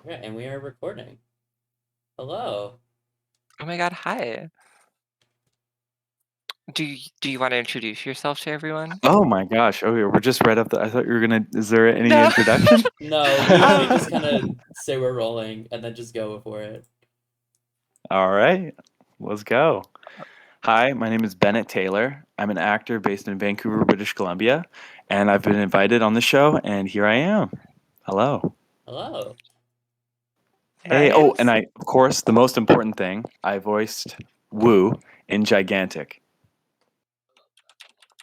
Okay, and we are recording. Hello. Oh my god, hi. Do you want to introduce yourself to everyone? Oh my gosh. Okay, we're just right up I thought you were gonna is there any No. introduction? No, usually Um, just kind of say we're rolling and then just go for it. All right. Let's go. Hi, my name is Bennett Taylor. I'm an actor based in Vancouver, British Columbia, and I've been invited on the show and here I am. Hello. Hello. Hey, oh, and nice. I of course the most important thing, I voiced Woo in Gigantic.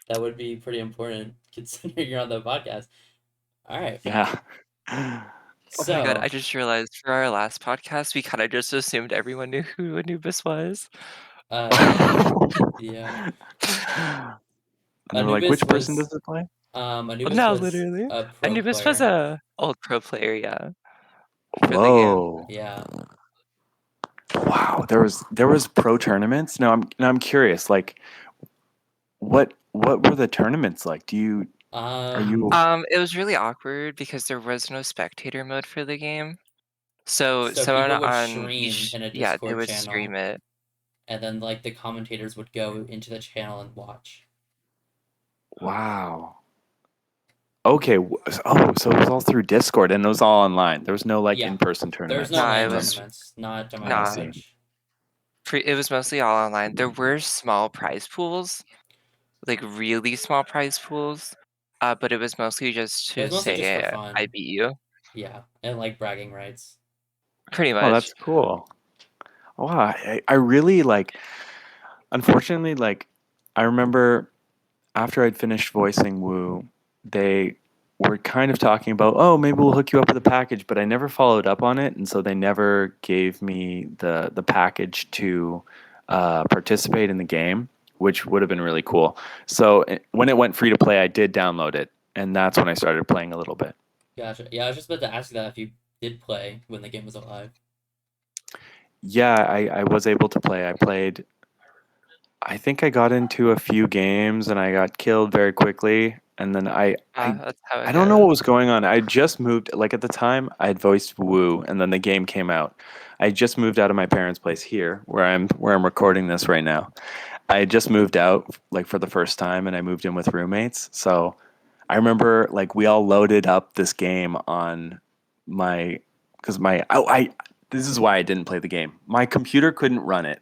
That would be pretty important considering you're on the podcast. All right. Yeah. Oh my god, I So, just realized for our last podcast, we kind of just assumed everyone knew who Anubis was. yeah. And they were like, Anubis which person was does it play? Anubis No, was literally. a pro Anubis was player. a old pro player, yeah, for the game. Whoa. Yeah. Wow, there was pro tournaments. Now I'm curious. Like, what were the tournaments like? Are Um, you It was really awkward because there was no spectator mode for the game. So so someone people would on stream each, in a yeah, they Discord would stream channel, it. and then like the commentators would go into the channel and watch. wow? Okay. So it was all through Discord and it was all online. There was no like Yeah. in-person There's tournaments. no Nah, it LAN was tournaments, not to my I nah. see. knowledge. It was mostly all online. There were small prize pools, like really small prize pools, but it was mostly just It was to mostly just for say I fun. beat you, Yeah, and like bragging rights. pretty Oh, that's much. cool. Wow. I really like. Unfortunately, like, I remember after I'd finished voicing Woo, they were kind of talking about, oh, maybe we'll hook you up with a package, but I never followed up on it, and so they never gave me the package to participate in the game, which would have been really cool. So when it went free to play, I did download it, and that's when I started playing a little bit. Gotcha. Yeah, I was just about to ask you that if you did play when the game was alive. Yeah, I was able to play. I played. I think I got into a few games and I got killed very quickly. And then That's how I it don't know what goes. was going on. I just moved, like at the time I had voiced Woo and then the game came out. I just moved out of my parents' place here where I'm recording this right now. I had just moved out like for the first time and I moved in with roommates. So I remember like we all loaded up this game on my because my I this is why I didn't play the game. My computer couldn't run it.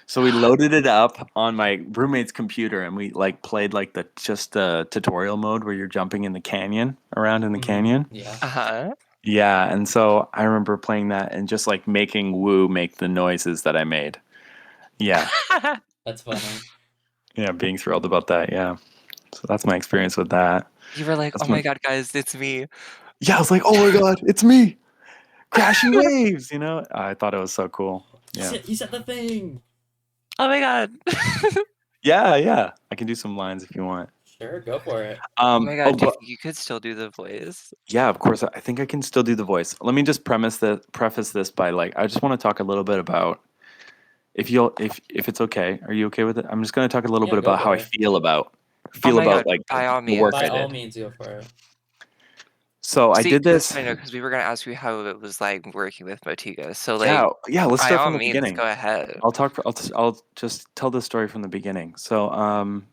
So we loaded it up on my roommate's computer and we like played like the tutorial mode where you're jumping in the canyon around in the canyon. Yeah, Uh-huh. Yeah, and so I remember playing that and just like making Woo make the noises that I made. Yeah. that's funny. Yeah, being thrilled about that. Yeah. So that's my experience with that. You were like, "Oh That's my my god, guys, it's me." Yeah, I was like, "Oh my god, it's me. Crashing waves," you know? I thought it was so cool. Yeah. He said the thing. Oh my god. Yeah, yeah. I can do some lines if you want. Sure, go for it. Oh my Oh, god, do you but think you could still do the voice? yeah, of course. I think I can still do the voice. Let me just preface this by like I just want to talk a little bit about if it's okay. Are you okay with it? I'm just going to talk a little Yeah, bit go about how for I it. Oh my god, like by all the work means. By I all did. means, go for it. So I See, did that's this. what I know because we were gonna ask you how it was like working with Motiga. So like, Yeah, yeah. Let's by start all from the means, beginning. go ahead. I'll just tell the story from the beginning. So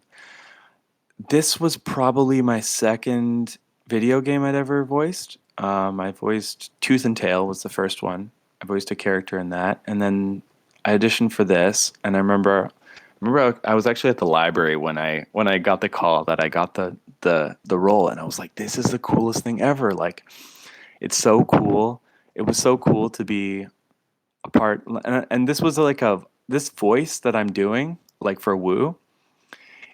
this was probably my second video game I'd ever voiced. I voiced Tooth and Tail was the first one. I voiced a character in that, and then I auditioned for this. And I remember I was actually at the library when I got the call that I got the role, and I was like, "This is the coolest thing ever!" Like, it's so cool. It was so cool to be a part, and this was like a this voice that I'm doing like for Woo.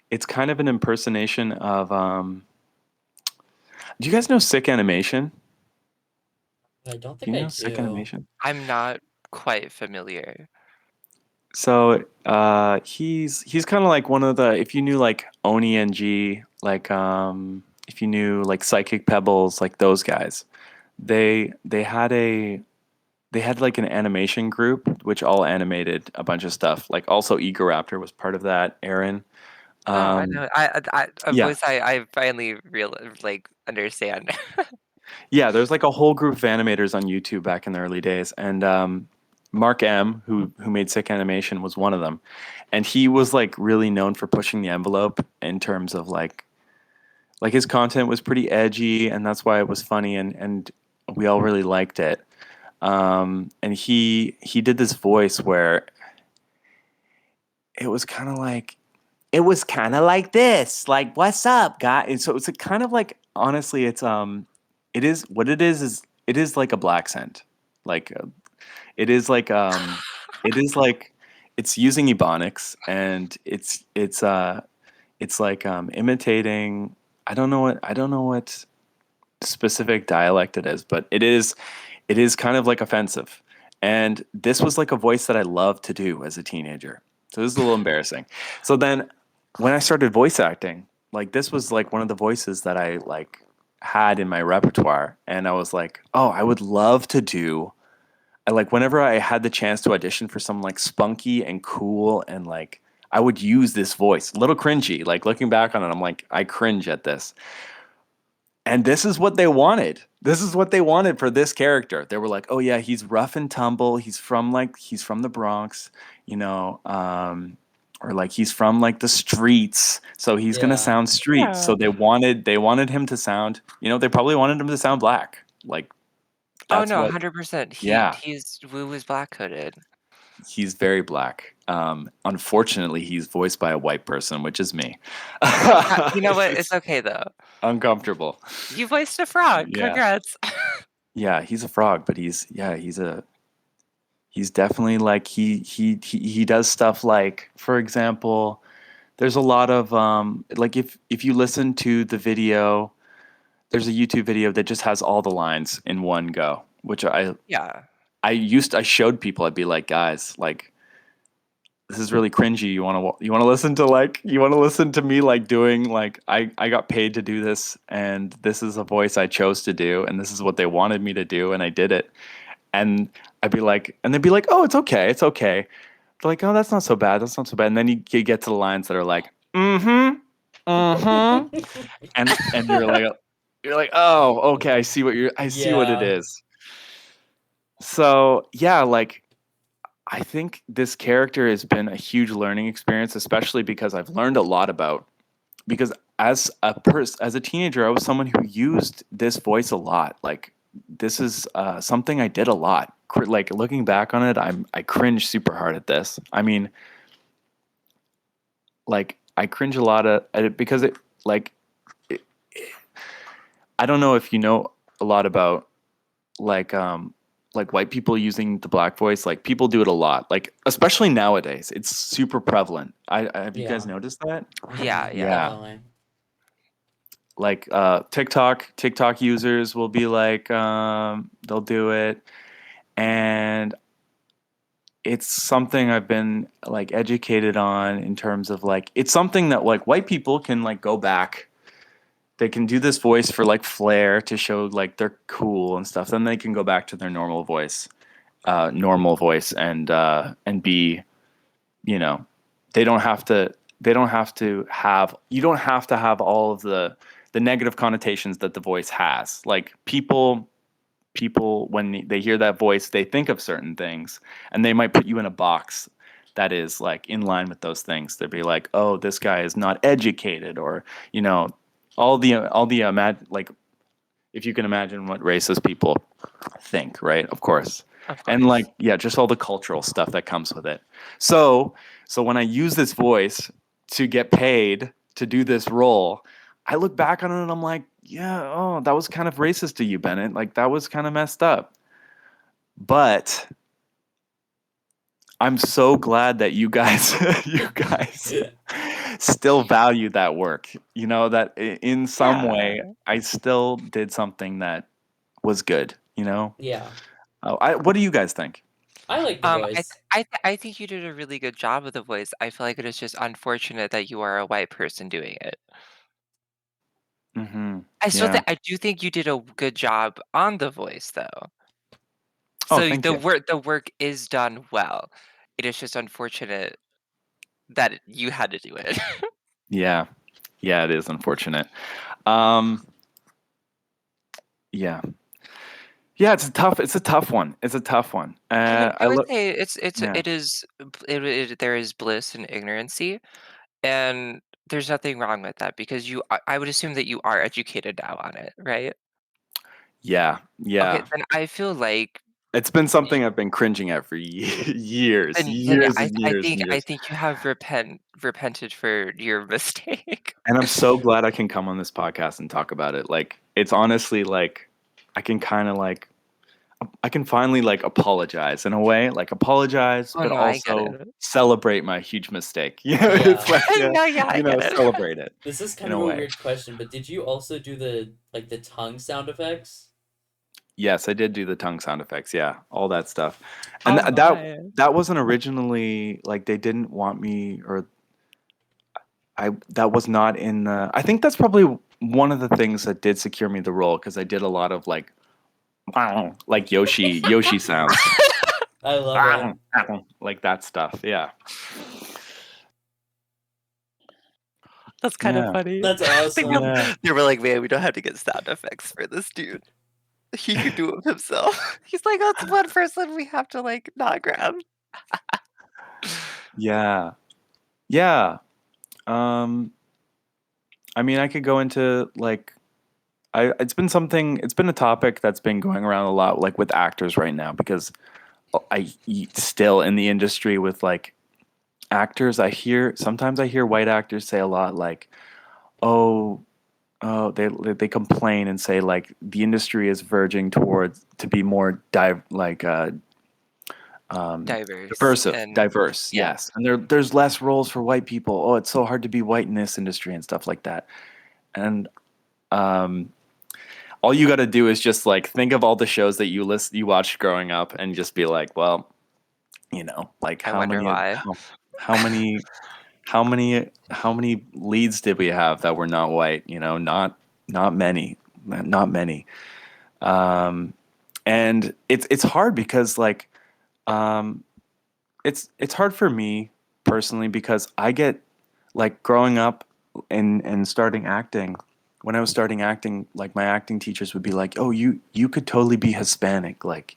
It's kind of an impersonation of do you guys know Sick Animation? I don't Do think you I know Sick do. Animation? I'm not quite familiar. So he's kind of like one of the if you knew like Oni and G like if you knew like Psychic Pebbles like those guys they had a they had like an animation group which all animated a bunch of stuff like also Egoraptor was part of that. Aaron, Oh, I um, know. A yeah, voice I finally real like understand. Yeah, there's like a whole group of animators on YouTube back in the early days, and Mark M, who made Sick Animation, was one of them, and he was like really known for pushing the envelope in terms of like his content was pretty edgy, and that's why it was funny, and we all really liked it. And he did this voice where it was kind of like this, like what's up, guy? And so it's kind of like honestly, it is what is it is like a black scent, like it is like it is like it's using ebonics, and it's like imitating. I don't know what specific dialect it is, but it is kind of like offensive. And this was like a voice that I loved to do as a teenager. So this is a little embarrassing. So then when I started voice acting, like this was like one of the voices that I like had in my repertoire, and I was like, "Oh, I would love to do." I like whenever I had the chance to audition for something like spunky and cool, and like I would use this voice. A little cringy. Like looking back on it, I'm like, I cringe at this. And this is what they wanted. This is what they wanted for this character. They were like, "Oh yeah, he's rough and tumble. He's from the Bronx, you know, or like he's from like the streets, so he's gonna Yeah. sound street." Yeah. So they wanted him to sound, you know, they probably wanted him to sound black. Like Oh that's no, what, 100%. yeah, He's Wu is black hooded. he's very black. Unfortunately, he's voiced by a white person, which is me. You know what? It's It's okay though. uncomfortable. You voiced a frog. Yeah. Congrats. Yeah, he's a frog, but he's definitely like he does stuff like, for example, there's a lot of like if you listen to the video, there's a YouTube video that just has all the lines in one go, which Yeah. I showed people. I'd be like, guys, like this is really cringy. You want to listen to like you want to listen to me like doing like I got paid to do this, and this is a voice I chose to do, and this is what they wanted me to do, and I did it. And I'd be like, and they'd be like, "Oh, it's okay, it's okay." They're like, "Oh, that's not so bad, that's not so bad." And then you get to the lines that are like, "Mm-hmm, mm-hmm," and you're like, "Oh, okay, I see what it Yeah. is." So yeah, like I think this character has been a huge learning experience, especially because I've learned a lot about because as a teenager, I was someone who used this voice a lot. Like this is something I did a lot. Like looking back on it, I cringe super hard at this. I mean, like I cringe a lot at it because like it, I don't know if you know a lot about like like white people using the black voice. Like people do it a lot. Like especially nowadays, it's super prevalent. I have you guys Yeah. noticed that? Yeah, yeah. Yeah. Definitely. Like TikTok users will be like they'll do it, and it's something I've been like educated on in terms of like it's something that like white people can like go back. They can do this voice for like flair to show like they're cool and stuff. Then they can go back to their normal voice, and be, you know, they don't have to have you don't have to have all of the negative connotations that the voice has. Like people when they hear that voice, they think of certain things, and they might put you in a box that is like in line with those things. They'd be like, "Oh, this guy is not educated," or you know, like if you can imagine what racist people think, right? Of course. Of And course. like, yeah, just all the cultural stuff that comes with it. So, so when I use this voice to get paid to do this role, I look back on it and I'm like, yeah, oh, that was kind of racist to you, Bennett. Like that was kind of messed up. But I'm so glad that you guys you guys still value that work. You know that in some Yeah. way I still did something that was good, you know? Yeah. What do you guys think? I like the voice. I think you did a really good job with the voice. I feel like it is just unfortunate that you are a white person doing it. Hmm. I Yeah. do think you did a good job on the voice though. Oh, So thank you. the work is done well. It is just unfortunate that you had to do it. Yeah. Yeah, it is unfortunate. Um, Yeah. Yeah, it's a tough one. It's a tough one. I mean, I I would look say yeah. it is there is bliss in ignorancy, and there's nothing wrong with that because I would assume that you are educated now on it, right? Yeah. Okay, Yeah. then I feel like It's been y something I've been cringing at for then yeah, years and years and I years. think you have repented for your mistake. And I'm so glad I can come on this podcast and talk about it. Like, it's honestly like I can kind of like I can finally like apologize in a way, like apologize, Oh, but no, I get also it. celebrate my huge mistake. You know, Yeah. it's like No, yeah, I get it. celebrate it This is in kind a of a way. weird question, but did you also do the tongue sound effects? Yes, I did do the tongue sound effects. Yeah, all that stuff, and Oh my. that wasn't originally like they didn't want me or I that was not in the. I think that's probably one of the things that did secure me the role because I did a lot of like Yoshi sounds, I love it. like that stuff. Yeah, That's kind of yeah, funny. That's They were awesome. yeah. they were like, "Man, we don't have to get sound effects for this dude. He could do it himself." He's like, "That's one person we have to, like, not grab." Yeah. Yeah. Um, I mean, I could go into like it's been a topic that's been going around a lot like with actors right now because still in the industry with like actors, I hear white actors say a lot like, "Oh, they complain and say like the industry is verging towards to be more Diverse and diverse, yeah. yes. And there's less roles for white people. Oh, it's so hard to be white in this industry and stuff like that." And um, all you got to do is just like think of all the shows that you watched growing up, and just be like, well, like I wonder why. how many how many leads did we have that were not white? Not many, not many. Um, and it's hard because like um, it's hard for me personally because I get like growing up and starting acting. When I was starting acting, like my acting teachers would be like, "Oh, you could totally be Hispanic. Like,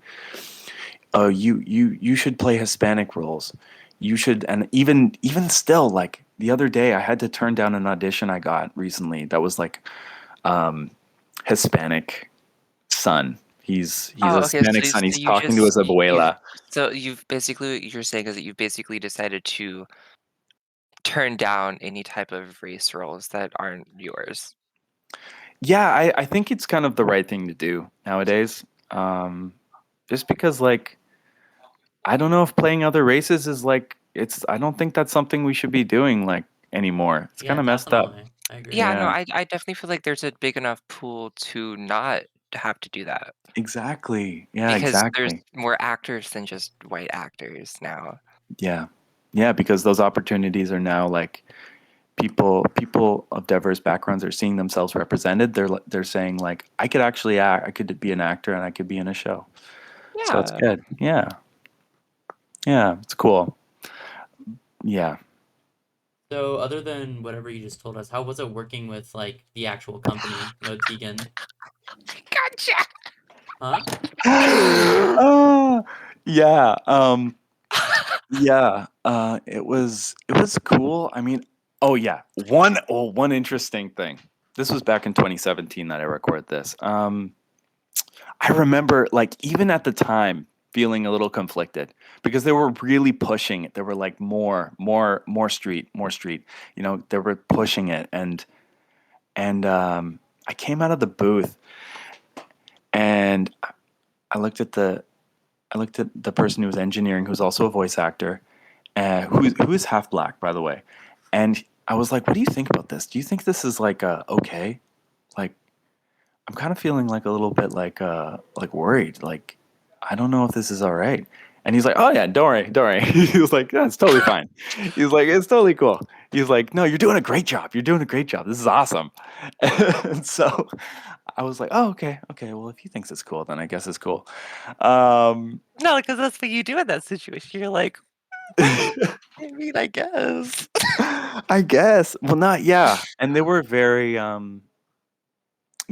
oh, you should play Hispanic roles. You should." And even still, like the other day, I had to turn down an audition I got recently that was like Hispanic son. He's a Oh, okay, Hispanic son. so He's you talking to just his abuela. you've basically what you're saying is that you've basically decided to turn down any type of race roles that aren't yours. Yeah, I think it's kind of the right thing to do nowadays. Um, just because, like, I don't know if playing other races is like it's. I don't think that's something we should be doing like anymore. It's kind Yeah, of messed up. definitely. I agree. Yeah, no, Yeah, I definitely feel like there's a big enough pool to not have to do that exactly. Yeah, because there's exactly. more actors than just white actors now. Yeah, yeah. Because those opportunities are now like people of diverse backgrounds are seeing themselves represented. They're saying like I could actually act. I could be an actor and I could be in a show. So it's Yeah. good. Yeah, yeah. It's cool. Yeah. So, other than whatever you just told us, how was it working with like the actual company? Tegan. Gotcha. Huh? uh, yeah. Yeah. It was cool. I mean, oh yeah. One interesting thing. This was back in 2017 that I recorded this. I remember like even at the time feeling a little conflicted because they were really pushing it. They were like more street, more street. They were pushing it and I came out of the booth and I looked at the I looked at the person who was engineering, who's also a voice actor, who is half black, by the way. And I was like, "What do you think about this? Do you think this is like okay? Like, I'm kind of feeling like a little bit like worried. Like, I don't know if this is all right." And he's like, "Oh yeah, don't worry, don't worry." He was like, "Yeah, it's totally fine." He's like, "It's totally cool." He's like, "No, you're doing a great job. You're doing a great job. This is awesome." And so I was like, "Oh, okay, okay. Well, if he thinks it's cool, then I guess it's cool." Um, No, because that's what you do in that situation. You're like, "Well, I mean, I guess." I guess. Well, not yeah. And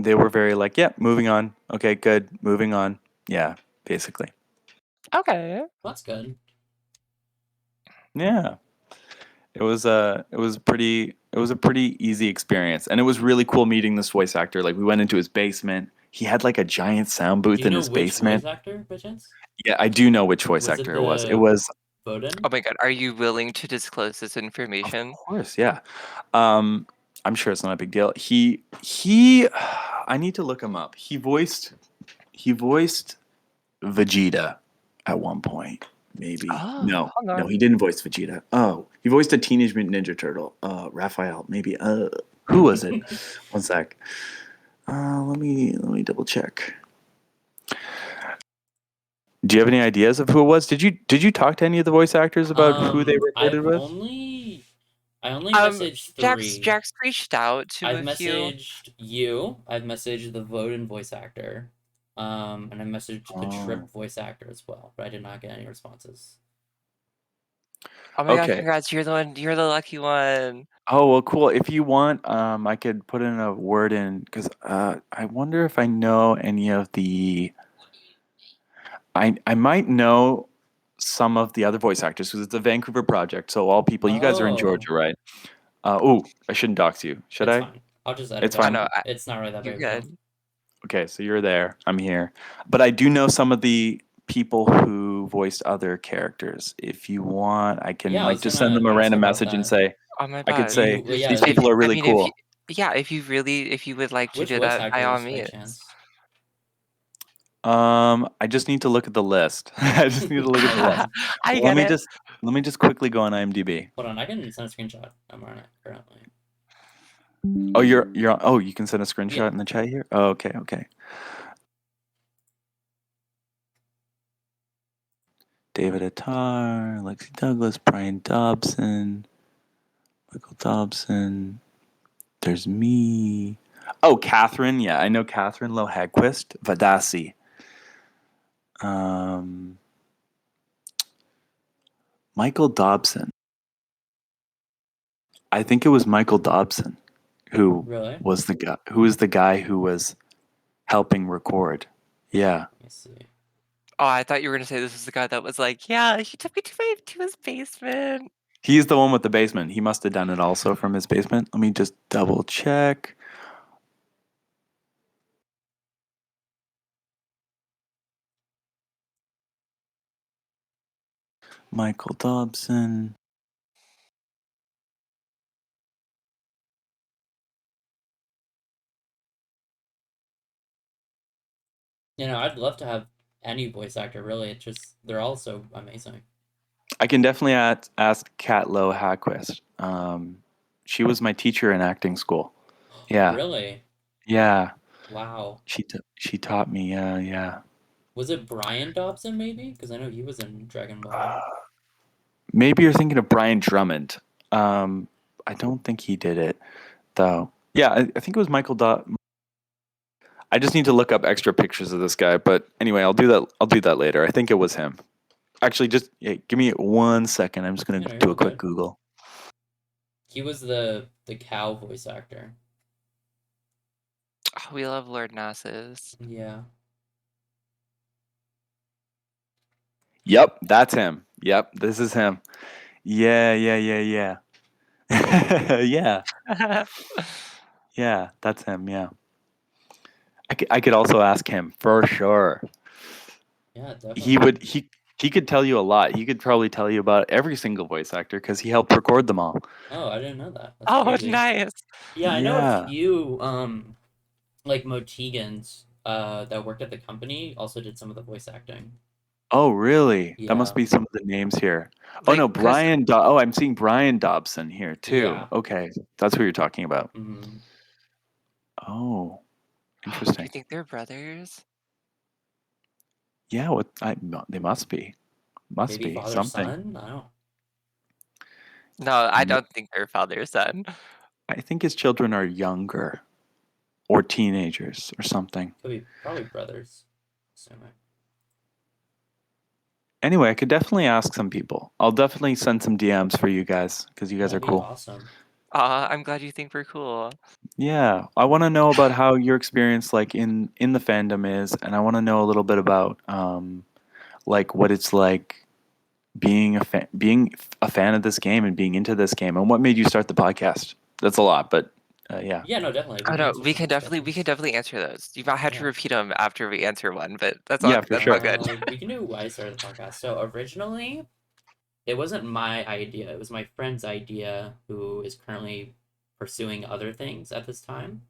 they were very like, yeah, moving on. Okay, good, moving on. Yeah, basically. Okay. That's good. Yeah. It was a pretty easy experience, and it was really cool meeting this voice actor. Like we went into his basement. He had like a giant sound Do booth you in know his which voice basement. actor, by chance? Yeah, I do know which voice Was it actor it was. It the was, Bowden? Oh my god, are you willing to disclose this of information? course, yeah. Um, I'm sure it's not a big deal. He. I need to look him up. He voiced Vegeta at one point. Maybe Oh, no, hold no, on. he didn't voice Vegeta. Oh, he voiced a Teenage Mutant Ninja Turtle. Raphael, maybe. Who was it? One sec. Let me double check. Do you have any ideas of who it was? Did you talk to any of the voice actors about who they recorded with? I only Um, messaged Jax three. Jax reached out to I've a few. messaged you. I've messaged the Voden voice actor. And I messaged the Oh, Trip voice actor as well, but I did not get any responses. Oh my god, okay. congrats, you're the lucky one. Oh well, cool. If you want, I could put in a word in because I wonder if I know any of the. I might know some of the other voice actors because it's a Vancouver project. So all people, you guys are in Oh, Georgia, right? Oh, I shouldn't dox you, should it's I? fine. I'll just It's edit it I fine. know, out. It's not really that you're big of a deal. good. Okay, so you're there. I'm here, but I do know some of the people who voiced other characters. If you want, I can Yeah, I like was just send gonna them a ask random about message and that. say, Oh my I could god. say Well, these yeah, If people are I really mean, if you cool. yeah, if you would like to which do voice that, by all actors by means. chance? I just need to look at the list. I just need to look at the list. I Let get me it. just let me just quickly go on IMDb. Hold on, I can send a screenshot. I'm on it currently. Oh, you're on. Oh, you can send a screenshot Yeah. in the chat here. Oh, okay, okay. David Attar, Lexi Douglas, Brian Dobson, Michael Dobson. There's me. Oh, Catherine. Yeah, I know Catherine Lohagquist. Vadasi. Um, Michael Dobson. I think it was Michael Dobson who Really? Let was the guy who was helping record. Yeah. me see. Oh, I thought you were gonna say this was the guy that was like, yeah, he took me to his basement. He's the one with the basement. He must have done it also from his basement. Let me just double check. Michael Dobson. I'd love to have any voice actor. Really, it's just they're all so amazing. I can definitely ask Kat Lowe Hagquist. She was my teacher in acting school. Yeah, Really? yeah. Wow. She taught me. Yeah, yeah. Was it Brian Dobson maybe? Because I know he was in Dragon Ball. Maybe you're thinking of Brian Drummond. I don't think he did it though. Yeah, I think it was Michael. I just need to look up extra pictures of this guy. But anyway, I'll do that. I'll do that later. I think it was him. Actually, just give me 1 second. I'm just gonna You're do all a quick good. Google. He was the cow voice actor. Oh, we love Lord Nassus. Yeah. Yep, that's him. Yep, this is him. Yeah, yeah, yeah, yeah. Yeah, yeah, that's him. Yeah. I could also ask him for sure. Yeah, He definitely. would he could tell you a lot. He could probably tell you about every single voice actor because he helped record them all. Oh, I didn't know that. That's Oh, crazy. nice. Yeah, I know a Yeah. few like Motegans that worked at the company also did some of the voice acting. Oh, really? That must Yeah. be some of the names here. Oh Like, no, cause Oh, I'm seeing Brian Dobson here too. Yeah. Okay, that's who you're talking about. Hmm. Oh, do you interesting. think they're brothers? Yeah, they must be. Must Maybe be father something. son? I don't. No, I M- don't think they're father son. I think his children are younger or teenagers or something. Could be probably brothers. Assuming. Anyway, I could definitely ask some people. I'll definitely send some DMs for you guys because you Yeah, guys are that'd be cool. awesome. Aw, I'm glad you think we're cool. Yeah, I want to know about how your experience like in the fandom is, and I want to know a little bit about like what it's like being a fan of this game and being into this game, and what made you start the podcast. That's a lot, but yeah. Yeah, no, definitely. We Oh, can no, answer some of those we can questions. definitely answer those. You might have to Yeah. repeat them after we answer one, but Yeah, for that's all sure. good. We can do why I started the podcast. So originally, it wasn't my idea. It was my friend's idea, who is currently pursuing other things at this time.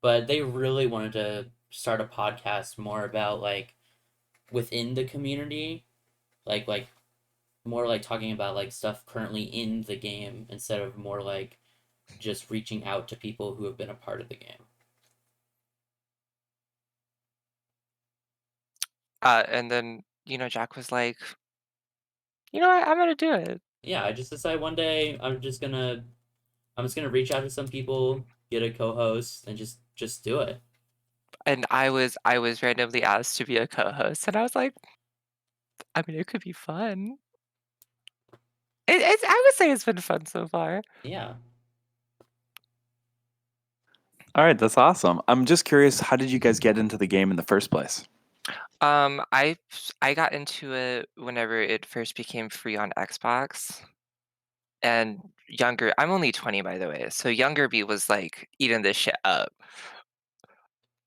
But they really wanted to start a podcast more about like within the community, like more like talking about like stuff currently in the game instead of more like just reaching out to people who have been a part of the game. And then, Jack was like, "You know what? I'm gonna do it." Yeah, I just decided one day I'm just gonna reach out to some people, get a co-host, and just do it. And I was randomly asked to be a co-host, and I was like, "I mean, it could be fun." It's I would say it's been fun so far. Yeah. All right, that's awesome. I'm just curious, how did you guys get into the game in the first place? Um, I I got into it whenever it first became free on Xbox, and younger I'm only 20, by the way, so younger me was, like, eating this shit up.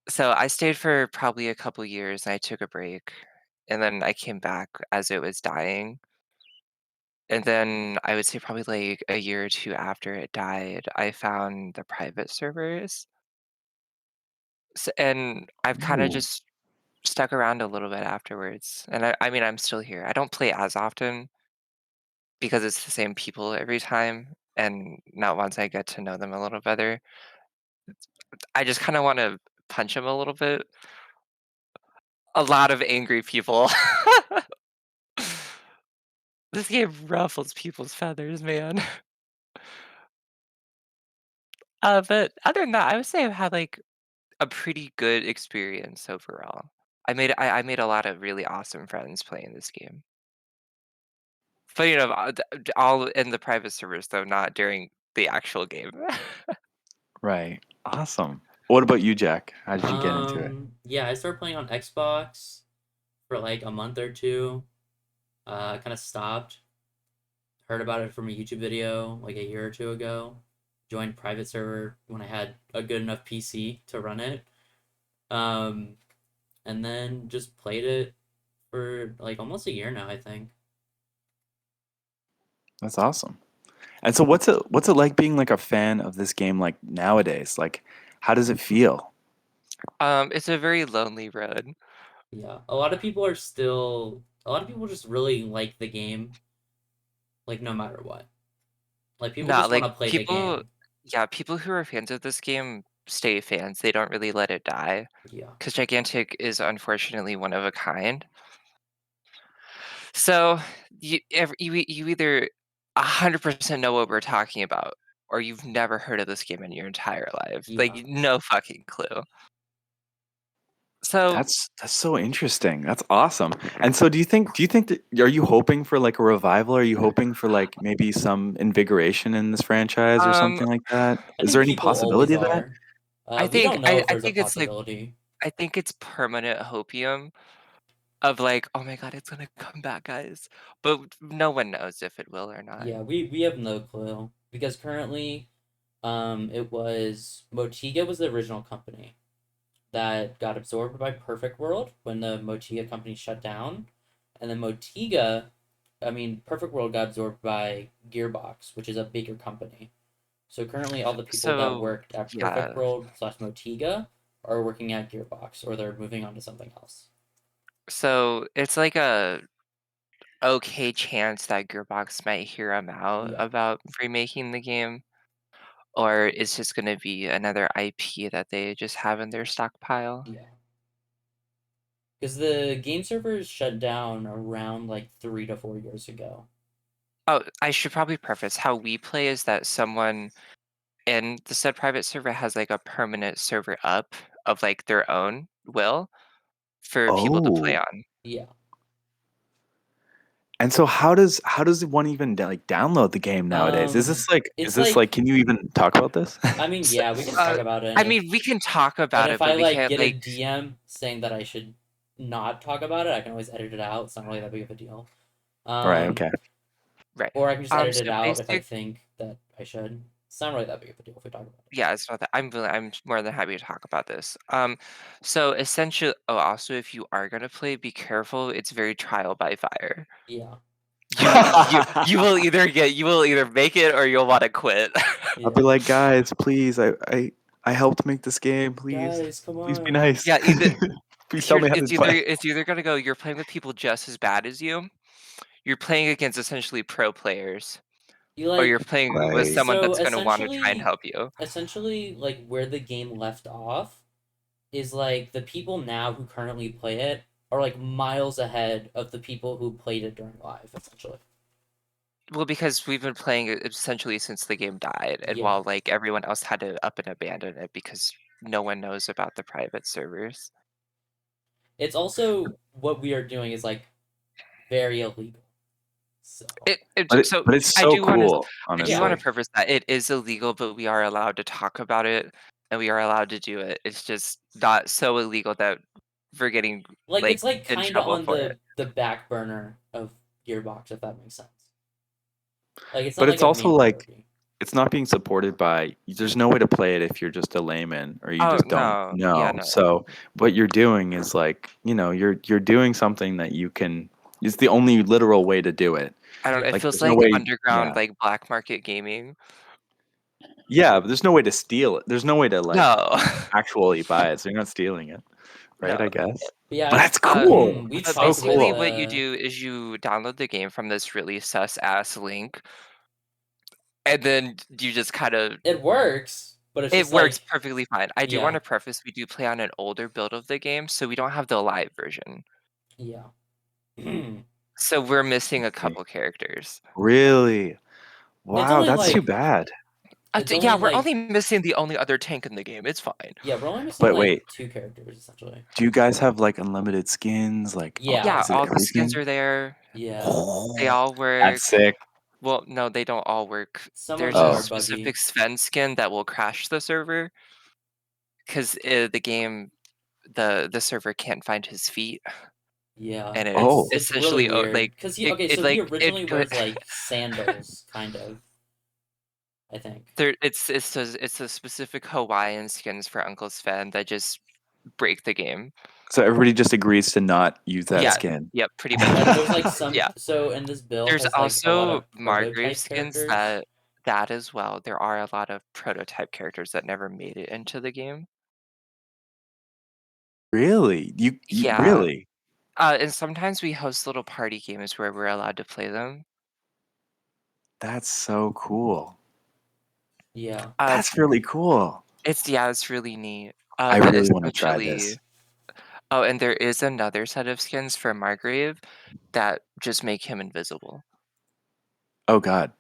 So I stayed for probably a couple years, and I took a break, and then I came back as it was dying, and then I would say probably, like, a year or 2 after it died, I found the private servers, and I've kinda Ooh, just stuck around a little bit afterwards, and I mean, I'm still here. I don't play as often because it's the same people every time, and not once I get to know them a little better, I just kinda wanna punch them a little bit. A lot of angry people. This game ruffles people's feathers, man. But other than that, I would say I've had, like, a pretty good experience overall. I made a lot of really awesome friends playing this game. Funny enough, all in the private servers, though, not during the actual game. right. Awesome. What about you, Jack? How did you get into it? Yeah, I started playing on Xbox for like a month or two. Kind of stopped. Heard about it from a YouTube video like a year or two ago. Joined private server when I had a good enough PC to run it. Um, and then just played it for like almost a year now, I think. That's awesome. And so what's it like being like a fan of this game like nowadays? Like how does it feel? It's a very lonely road. Yeah, a lot of people just really like the game, like no matter what. Like people Nah, just want like, to play the game. people who are fans of this game stay fans, they don't really let it die. Yeah, Because Gigantic is unfortunately one of a kind. So, you either 100% know what we're talking about, or you've never heard of this game in your entire life. Like, yeah. no fucking clue. So, That's so interesting. That's awesome. And so do you think that are you hoping for like a revival? Are you hoping for like maybe some invigoration in this franchise or um, something like that? I Is there think any people always possibility of that? are. We don't know if I there's a think it's like possibility. I think it's permanent hopium of like, "Oh my god, it's gonna come back, guys." But no one knows if it will or not. Yeah, we have no clue because currently, it was Motiga was the original company that got absorbed by Perfect World when the Motiga company shut down, and then Perfect World got absorbed by Gearbox, which is a bigger company. So currently, all the people that So, worked at Perfect yeah. World slash Motiga are working at Gearbox, or they're moving on to something else. So, it's like a okay chance that Gearbox might hear 'em out Yeah, about remaking the game, or it's just gonna be another IP that they just have in their stockpile. yeah. Because the game servers shut down around like 3 to 4 years ago. Oh, I should probably preface, how we play is that someone in the said private server has, like, a permanent server up of, like, their own will for people to play Oh. on. Yeah, And so how does one even like download the game nowadays? Is It's this like can you even talk about this? I mean, So, yeah, we can talk about it. I mean, we can talk And about if it, I but we like can't get a like. DM saying that I should not talk about it, I can always edit it out. It's not really that big of a deal. Right, okay. Right. Or I can just edit So it out if I basic. think that I should. It's not really that big of a deal if we talk about it. Yeah, it's not that. I'm more than happy to talk about this. So essentially, oh, also, if you are gonna play, be careful. It's very trial by fire. Yeah. You will either make it or you'll want to quit. I'll be Yeah. like, guys, please, I helped make this game. Guys, come Please be on. nice. Yeah, either Please tell me how to play. it's either gonna go you're playing with people just as bad as you, you're playing against essentially pro players, You or you're like playing with Right. someone so that's gonna want to try and help you. essentially like where the game left off is like the people now who currently play it are like miles ahead of the people who played it during live, essentially. Well, because we've been playing it essentially since the game died, and Yeah. while like everyone else had to up and abandon it because no one knows about the private servers. It's also what we are doing is like very illegal. So So But it's I so do want to cool, I do want yeah. to honestly. preface that it is illegal, but we are allowed to talk about it and we are allowed to do it. It's just not so illegal that we're getting Like like it's like in kind of trouble on for it. the back burner of Gearbox, if that makes sense. Like it's not But like it's a also main like priority. it's not being supported by there's no way to play it if you're just a layman or you Oh just don't no, yeah, know. no. So what you're doing is like, you're doing something that you can it's the only literal way to do it. I don't know. It Yeah. Like feels there's no like way underground, yeah. like black market gaming. Yeah, but there's no way to steal it. There's no way to like No, actually buy it. So you're not stealing it, right? no. I guess. But yeah, But that's Uh, cool. we've That's but so talked with basically, cool. what you do is you download the game from this really sus ass link, and then you just kind of it works, but it's it just works like perfectly fine. I do want yeah. to preface we do play on an older build of the game, so we don't have the live version. Yeah. So we're missing a Okay. couple characters. Really? It's Wow, only that's too like bad. it's Yeah, only we're like only missing the only other tank in the game. It's fine. yeah, we're only missing But like wait, two characters essentially. do you guys have like unlimited skins? Like, Yeah. Yeah, is it all the every skins skin? are there. Yeah. They Oh, all that's work. sick. Well, no, they don't all work. Some of There's them a are Oh, buggy. specific Sven skin that will crash the server because the game, the server can't find his feet, Yeah. and it oh, It's really essentially weird like cuz he okay, so he like it originally go wears like sandals kind of, I think. there it's a specific Hawaiian skins for Uncle Sven that just break the game. so everybody just agrees to not use that Yeah, skin. yep, pretty Like much. there's like some Yeah. so and this build There's has like a lot also of Margrave prototype skins characters. that as well. There are a lot of prototype characters that never made it into the game. Really? You Yeah. really? And sometimes we host little party games where we're allowed to play them. That's so cool. Yeah. Uh, That's really cool. it's really neat. I But really want to try essentially, this. oh, and there is another set of skins for Margrave that just make him invisible. Oh God.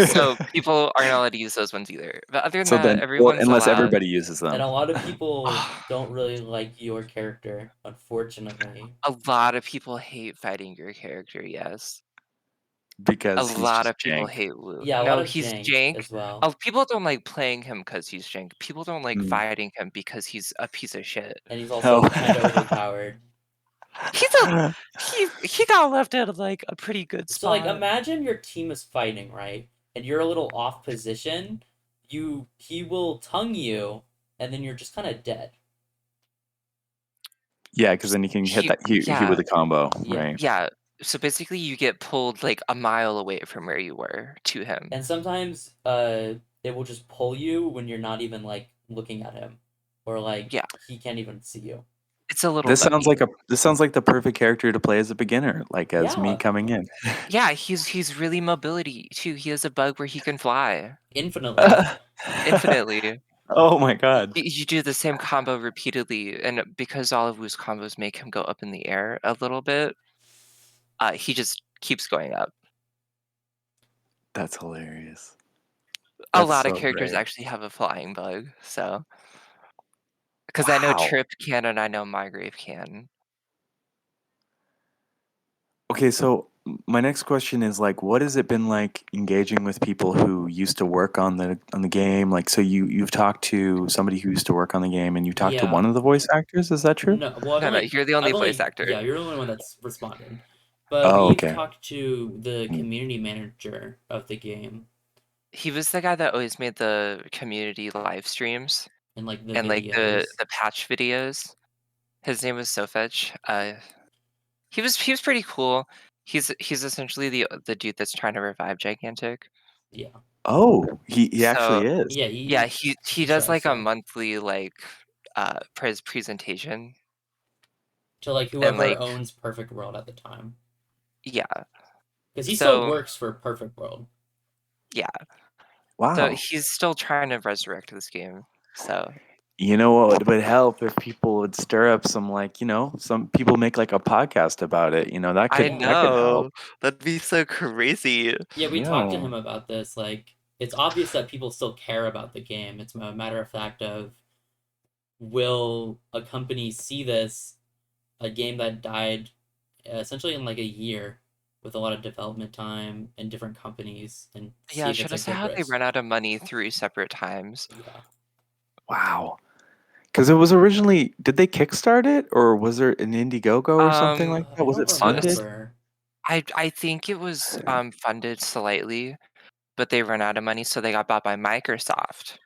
So people aren't allowed to use those ones either. But other than So that, then, well, everyone's unless allowed. everybody uses And them, a lot of people don't really like your character, unfortunately. A lot of people hate fighting your character, yes. A because he's lot just of people jank. hate Luke. Yeah, a lot No, of he's jank jank. as well. Oh, people don't like playing him because he's jank. People don't like Mm. fighting him because he's a piece of shit. And he's Oh. also kind of overpowered. He's a he got left at like a pretty good So like spot. imagine your team is fighting, right? And you're a little off position. He will tongue you and then you're just kind of dead. Yeah, because then you can hit He that he with yeah, a combo, Yeah. right? yeah. So basically you get pulled like a mile away from where you were to him. And sometimes it will just pull you when you're not even like looking at him or like Yeah, he can't even see you. it's a little buggy. This sounds like the perfect character to play as a beginner, like as me Yeah, coming in. Yeah, he's really mobility too. He has a bug where he can fly infinitely. infinitely. Oh my God. You do the same combo repeatedly, and because all of Wu's combos make him go up in the air a little bit, he just keeps going up. That's hilarious. A That's lot of so characters great. actually have a flying bug, so because I know Wow. Trip can and I know Margrave can. Okay, so my next question is like, what has it been like engaging with people who used to work on the game? Like, so you've talked to somebody who used to work on the game, and you talked to one Yeah. of the voice actors. Is that true? No, well, No, no, you're the only voice actor. yeah, you're the only one that's responded. But Oh, we've okay. talked to the Mm. community manager of the game He was the guy that always made the community live streams and like the and like videos. the patch videos. His name was Sofetch. He was pretty cool. He's essentially the dude that's trying to revive Gigantic. Yeah. Oh, he So actually is. Yeah, yeah, he he does says like a so. monthly like presentation To like and whoever like owns Perfect World at the time. yeah. Because he still So works for Perfect World. yeah. So Wow. he's still trying to resurrect this game. So You know what would help if people would stir up some like, some people make like a podcast about it. That I could Yeah. that could help. know. That'd be so crazy. Yeah, we talked to Yeah. him about this. Like, it's obvious that people still care about the game. It's a matter of fact of will a company see this, a game that died essentially in like a year with a lot of development time and different companies, and see Yeah, if it's should a have said good how they risk. run out of money 3 separate times. Yeah. Wow. Because it was originally, did they kickstart it or was there an Indiegogo or something like that? I Was don't it funded? Funds remember. I think it was funded slightly, but they ran out of money, so they got bought by Microsoft.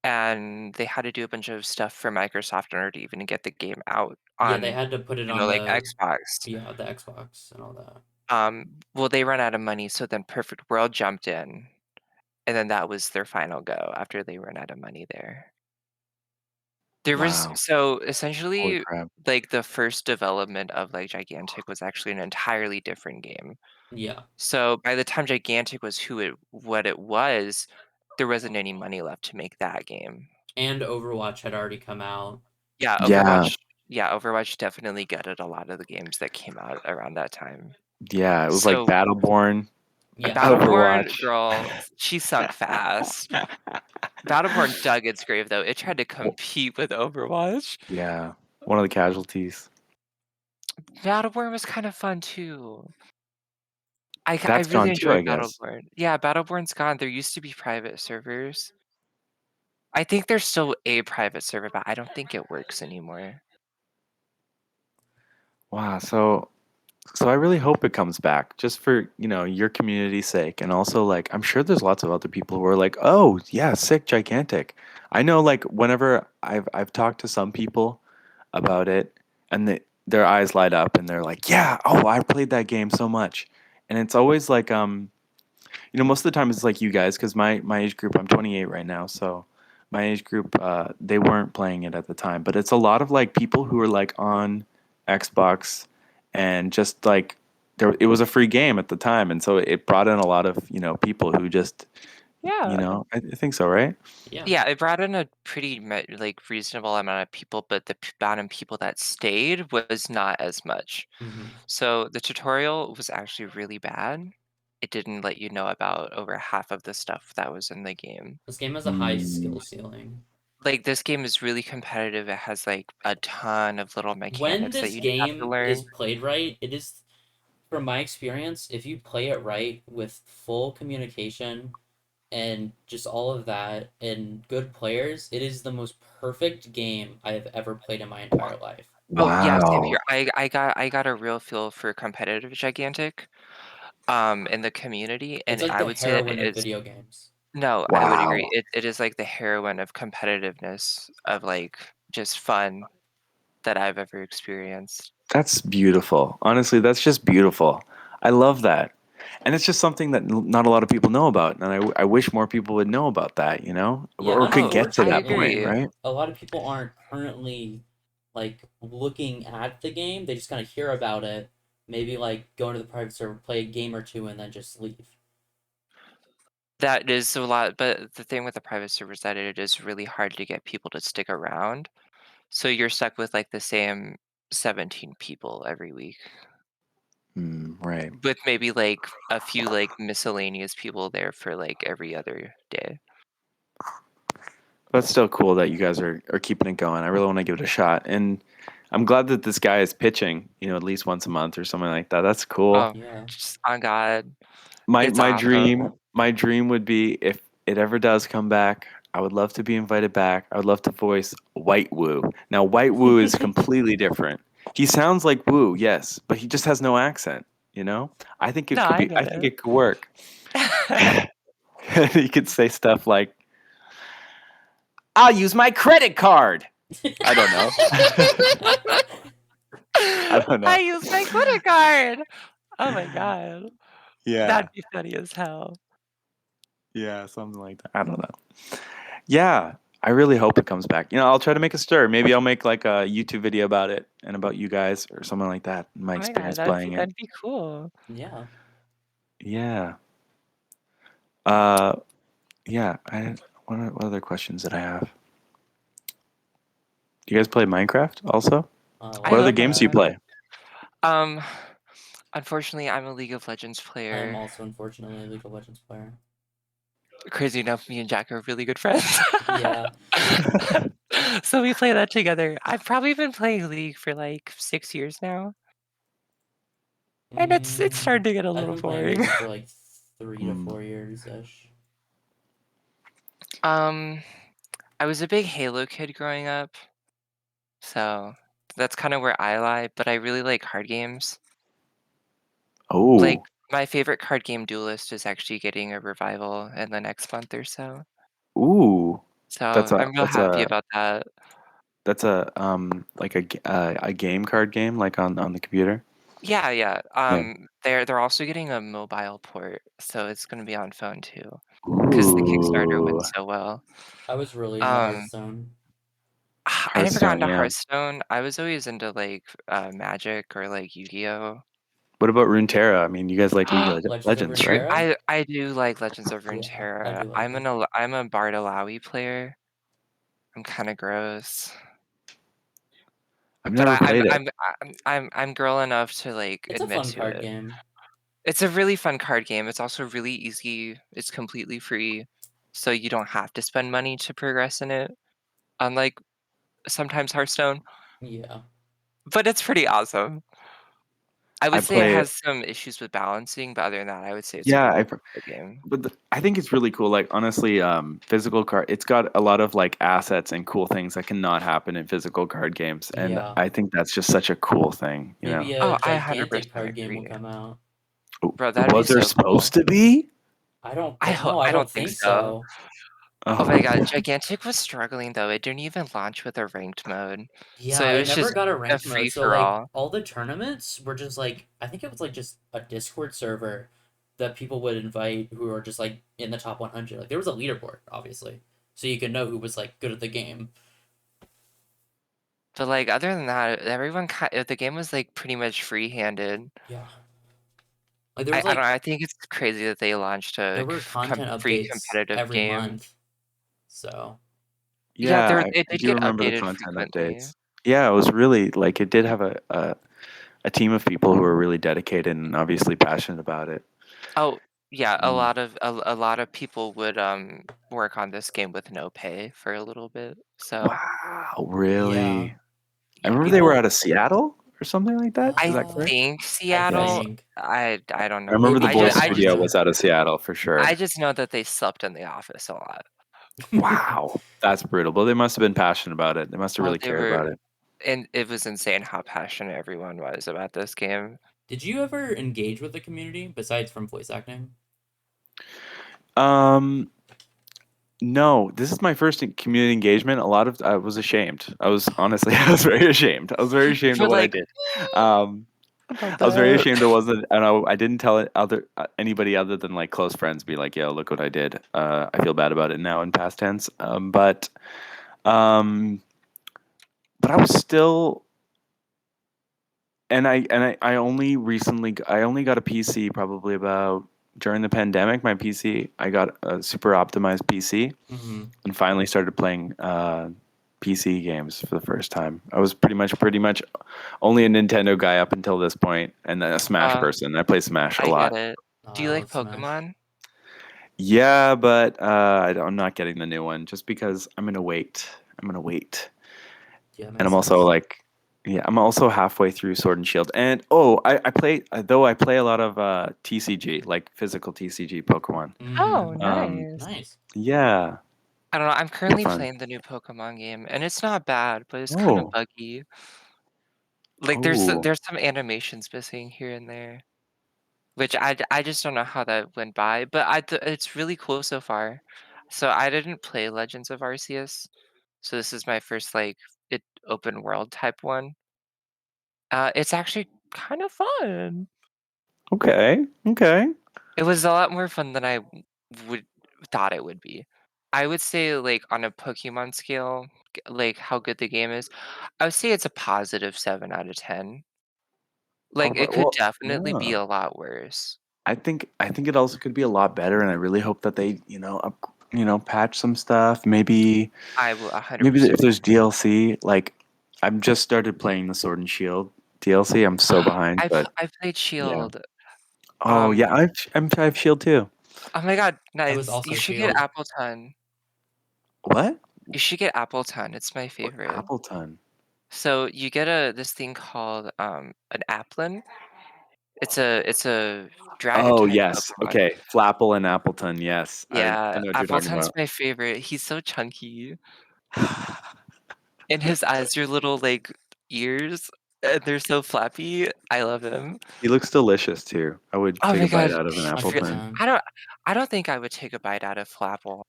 And they had to do a bunch of stuff for Microsoft in order to even get the game out Yeah, they on, had to put it on like the Xbox. the Xbox and all that. Well, they ran out of money, so then Perfect World jumped in, and then that was their final go after they ran out of money there. There was Wow. so Holy essentially crap. like the first development of like Gigantic was actually an entirely different game. Yeah. So by the time Gigantic was what it was, there wasn't any money left to make that game. And Overwatch had already come out. Yeah, Yeah. Overwatch definitely gutted a lot of the games that came out around that time. Yeah. It was like So Battleborn, Battleborn, Overwatch. girl, she sunk fast. Battleborn dug its grave though. It tried to Well, compete with Overwatch. yeah. One of the casualties. Battleborn was kind of fun too. I That's really gone too, I enjoyed guess. Battleborn. Yeah, Battleborn's gone. There used to be private servers. I think there's still a private server, but I don't think it works anymore. Wow. So I really hope it comes back just for, your community's sake. And also like I'm sure there's lots of other people who are like, "Oh, yeah, sick, gigantic." I know like whenever I've talked to some people about it and their eyes light up and they're like, "Yeah, oh, I played that game so much." And it's always like most of the time it's like you guys cuz my age group, I'm 28 right now, so my age group they weren't playing it at the time, but it's a lot of like people who are like on Xbox and just like it was a free game at the time and so it brought in a lot of, people who just, Yeah. I think so, right? Yeah. Yeah, it brought in a pretty like reasonable amount of people, but the amount of people that stayed was not as much. Hmm. So the tutorial was actually really bad. It didn't let you know about over half of the stuff that was in the game. This game has a high Mm, skill ceiling. Like this game is really competitive. It has like a ton of little When mechanics that this you have to game is learn. played right, it is, from my experience, if you play it right with full communication and just all of that and good players, it is the most perfect game I have ever played in my entire life. Oh yeah, same wow. here. I got a real feel for competitive gigantic in the community, It's and like I the would say that heroine it of is. video games. No, I would agree. Wow. It is like the heroine of competitiveness of like just fun that I've ever experienced. That's beautiful. Honestly, that's just beautiful. I love that. And it's just something that not a lot of people know about. And I wish more people would know about that, Yeah, or could get to I that point, agree. unfortunately, right? a lot of people aren't currently like looking at the game. They just kind of hear about it, maybe like go into the private server, play a game or two, and then just leave. That is a lot, but the thing with the private servers that it is really hard to get people to stick around. So you're stuck with like the same 17 people every week, Right. with maybe like a few like miscellaneous people there for like every other day. But it's still cool that you guys are keeping it going. I really want to give it a shot. And I'm glad that this guy is pitching, at least once a month or something like that. That's cool. Oh, Yeah. just on God, My it's my awesome. dream would be if it ever does come back, I would love to be invited back. I would love to voice White Woo. Now White Woo is completely different. He sounds like Woo, yes, but he just has no accent, you know? No, I I get think it. it could work. He could say stuff like, "I'll use my credit card." I don't know. I don't I know. use my credit card. Oh my God, Yeah. that'd be funny as hell. Yeah, something like that. I don't know. Yeah, I really hope it comes back. I'll try to make a stir. Maybe I'll make like a YouTube video about it and about you guys or something like that. My Oh my God, experience playing it. that'd be cool. Yeah. Yeah. Uh, yeah. What other questions did I have? Do you guys play Minecraft also? A I What lot other of love games do you that. Minecraft. play? Um, Unfortunately, I'm a League of Legends I am player. also unfortunately a League of Legends player. Crazy enough, me and Jack are really good friends. Yeah. So we play that together. I've probably been playing League for like 6 years now, and it's starting to get a I've little been playing boring. League for like 3 to 4 years ish. Um, I was a big Halo kid growing up, so that's kind of where I lie, but I really like card games. Like, Oh, my favorite card game, Duelist, is actually getting a revival in the next month or so. ooh. That's So a I'm real that's happy a about that. that's a like a game card game like on the computer. Yeah, yeah. Yeah. They're also getting a mobile port, so it's gonna be on phone too, because the Kickstarter Ooh. went so well. I was really into Um, Hearthstone. I never got Hearthstone, into yeah. Hearthstone. I was always into like Magic or like Yu-Gi-Oh. What about Runeterra? I mean, you guys like League of Legends of Legends, right? Runeterra? I do like Legends of Yeah, I Runeterra. do like it. I'm a Bartolawi player. I'm kind of gross, I've but never played it. I'm girl enough to like It's a admit fun to card it. game. It's a really fun card game. It's also really easy. It's completely free, so you don't have to spend money to progress in it, unlike sometimes Hearthstone, Yeah. but it's pretty awesome. I I would say it play has some issues with balancing, but other than that, I would say it's a Yeah, really fun card game. I think it's really cool. Like honestly, physical card. It's got a lot of like assets and cool things that cannot happen in physical card games, and Yeah. I think that's just such a cool thing. Maybe a Oh, I gigantic 100% card game will agree. come out. Bro, that'd be Was there so supposed cool. to be? No, I I don't don't think think so. so. Oh my Oh, god, Gigantic was struggling though. It didn't even launch with a ranked mode. So Yeah, it it was never just got a a ranked mode. free So for like all. all the tournaments were just like I think it was like just a Discord server that people would invite who are just like in the top 100. Like there was a leaderboard, obviously, so you could know who was like good at the game. But like other than that, the game was like pretty much free-handed. Yeah. Like there was I don't know, like I think it's crazy that they launched there a were content free updates competitive every game. month. So, Yeah, yeah, it I did do get remember the updated content frequently. updates. Yeah, it was really like it did have a team of people who were really dedicated and obviously passionate about it. Oh, yeah, Mm. a lot of people would work on this game with no pay for a little bit. So, Wow, yeah. really? I yeah. remember they were out People of Seattle or something like that. Is I that correct? think I Yes. Seattle, think I don't I know. remember the maybe voice studio California. was out of Seattle for I sure. just know that they slept in the office a lot. Wow, that's brutal. But they must have been passionate about it. They must have Oh, really they cared were about it. and it was insane how passionate everyone was about this game. Did you ever engage with the community besides from voice acting? Um, no, this is my first community engagement. A lot of I was ashamed. I was honestly, I was very ashamed. I was very ashamed of You're what I like, did. Um, about I was very that. ashamed. It wasn't, and I didn't tell it other anybody other than like close friends. Be like, "Yo, look what I did." I feel bad about it now in past tense. Um, but I was still, I only recently I only got a PC probably about during the pandemic. My PC, I got a super optimized PC Mm-hmm. and finally started playing PC games for the first time. I was pretty much only a Nintendo guy up until this point, and then a Smash Uh, person. I play Smash a I get lot. it. Oh, Do I you like love Smash. Pokemon? Yeah, but I'm not getting the new one just because I'm gonna wait. I'm gonna wait, Yeah, and makes I'm also sense. like, Yeah, I'm also halfway through Sword and Shield, and I play though I play a lot of TCG, like physical TCG Pokemon. Oh, Mm-hmm. nice. Nice. Yeah, I don't know. I'm they're currently fun. playing the new Pokemon game, and it's not bad, but it's kind of Oh, buggy. Like oh, there's some animations missing here and there, which I just don't know how that went by. But it's really cool so far. So I didn't play Legends of Arceus, so this is my first like open world type one. It's actually kind of fun. okay, okay. It was a lot more fun than I would thought it would be. I would say, like, on a Pokemon scale, like, how good the game is, I would say it's a positive 7 out of 10. All Like, right. it could Well, definitely be yeah. a lot worse. I think it also could be a lot better, and I really hope that they patch some stuff. I will Maybe 100% if there's DLC, like I've just started playing the Sword and Shield DLC. I'm so behind, but I've played yeah. Shield. Oh Um, yeah, I have Shield too. oh my god, I was nice. You also should get Shield. Appleton. What? You should get Appleton, it's my favorite. Appleton. So, you get this thing called, an Applin. It's a dragon Oh type yes. Pokemon. Okay. Flapple and Appleton. Yes, I Yeah, know what you're talking Appleton's about. my favorite. He's so chunky. And his eyes are little, like, ears, and they're so flappy. I love him. He looks delicious too. I would Oh take my a bite god, out of an he's re Appleton. 100%. I don't think I would take a bite out of Flapple.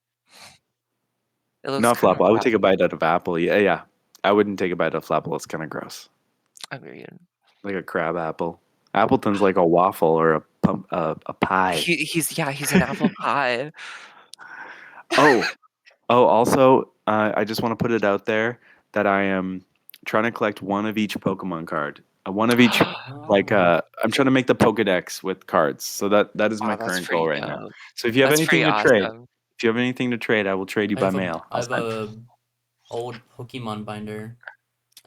It looks Not kind of Flapple. I would rough. take a bite out of Apple. Yeah, yeah. I wouldn't take a bite out of Flapple. It's kind of gross. Agreed. Like a crab apple. Appleton's like a waffle or a pie. He's an apple pie. Oh, oh. Also, I just want to put it out there that I am trying to collect one of each Pokemon card. One of each. Like, Oh. I'm trying to make the Pokedex with cards. So that is my Wow, that's current goal pretty right now. dope. So if you have That's anything pretty to trade, awesome. I will trade you I by have a mail. I have a old Pokemon binder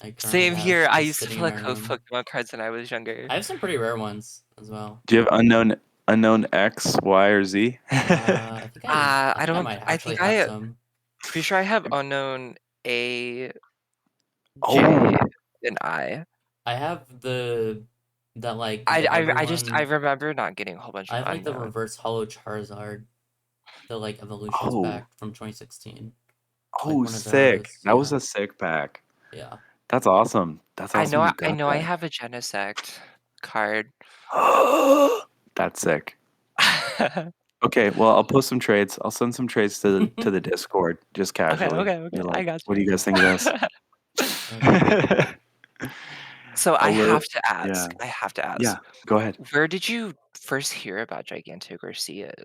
I currently Same have here, I just used to sitting in my collect room. Pokemon cards when I was younger. I have some pretty rare ones as well. Do you have unknown X, Y, or Z? I I don't might I actually think have some. pretty sure I have unknown A, Oh, J, and I. I have the I everyone. remember not getting a whole bunch I of have like the unknown. reverse hollow Charizard, the like evolutions oh, pack from 2016. Like oh, one of sick! those. That was Yeah, a sick pack. yeah. That's awesome. That's awesome. You I got know I that. have a Genesect card. That's sick. Okay, well, I'll post some trades. I'll send some trades to the Discord, just casually. Okay, Be like, I got what do you. you guys think of this? Okay. So Alert. Yeah, I have to ask, yeah. Go ahead. where did you first hear about Gigantic or see it?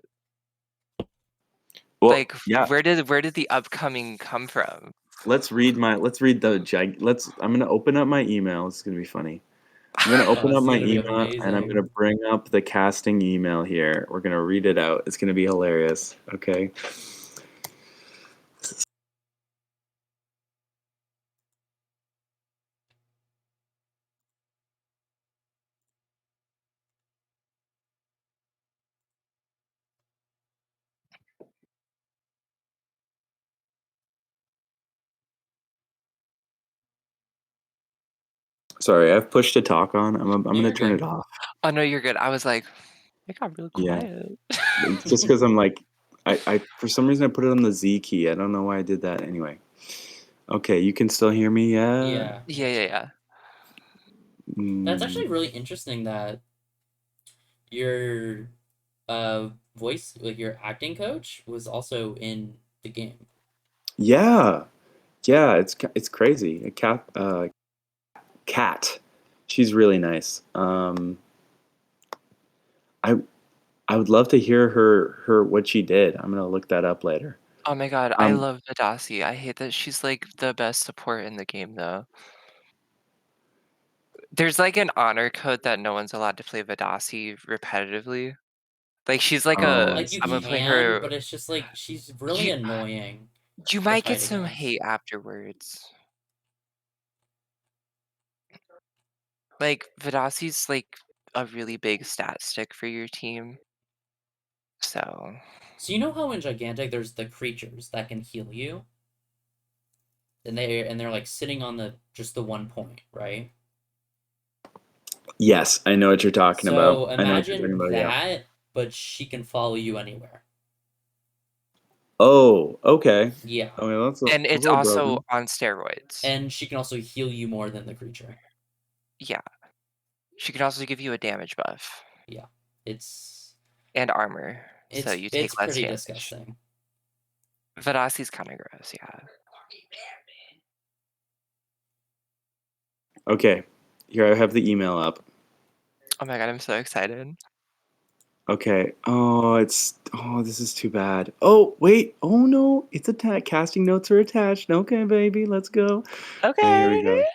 Well, Like, yeah. where did the upcoming come from? Let's read the I'm gonna open up my email. It's gonna be funny. I'm gonna Oh, open this up is my gonna be email and I'm gonna amazing. bring up the casting email here. We're gonna read it out. It's gonna be hilarious. Okay. Sorry, I've pushed to talk on. I'm No, gonna you're turn it good. off. Oh, no, you're good. I was like, it got real Yeah. quiet. It's just because I'm like I for some reason I put it on the Z key. I don't know why I did that. Anyway. Okay, you can still hear me, yeah? Yeah. Yeah. That's Mm, actually really interesting that your voice, like your acting coach, was also in the game. yeah. Yeah, it's crazy. A cat. She's really nice. I I would love to hear her what she did. I'm gonna look that up later. Oh my god, I Um, love Vidasi. I hate that she's, like, the best support in the game, though. There's, like, an honor code that no one's allowed to play Vidasi repetitively. Like, she's like oh, a I Like you I'm gonna see. play can, her but it's just like she's really you annoying you to might get fight some against. hate afterwards. Like, Vidasi's, like, a really big stat stick for your team, so So you know how in Gigantic there's the creatures that can heal you, and they're like sitting on the just the one point, right? Yes, I know what you're talking about. So I know what you're talking imagine about. Yeah. that, but she can follow you anywhere. Oh, okay. Yeah. Okay, that's a And it's little also broken. on steroids. And she can also heal you more than the creature. Yeah. She can also give you a damage buff Yeah. It's and armor, so you it's take less pretty damage. disgusting. Vadasi's kind of gross, yeah. Okay, here I have the email up. Oh my god, I'm so excited. Okay. Oh, this is too bad. Oh, wait. Oh no, it's attached. Casting notes are attached. Okay, baby, let's go. Okay, here we Okay.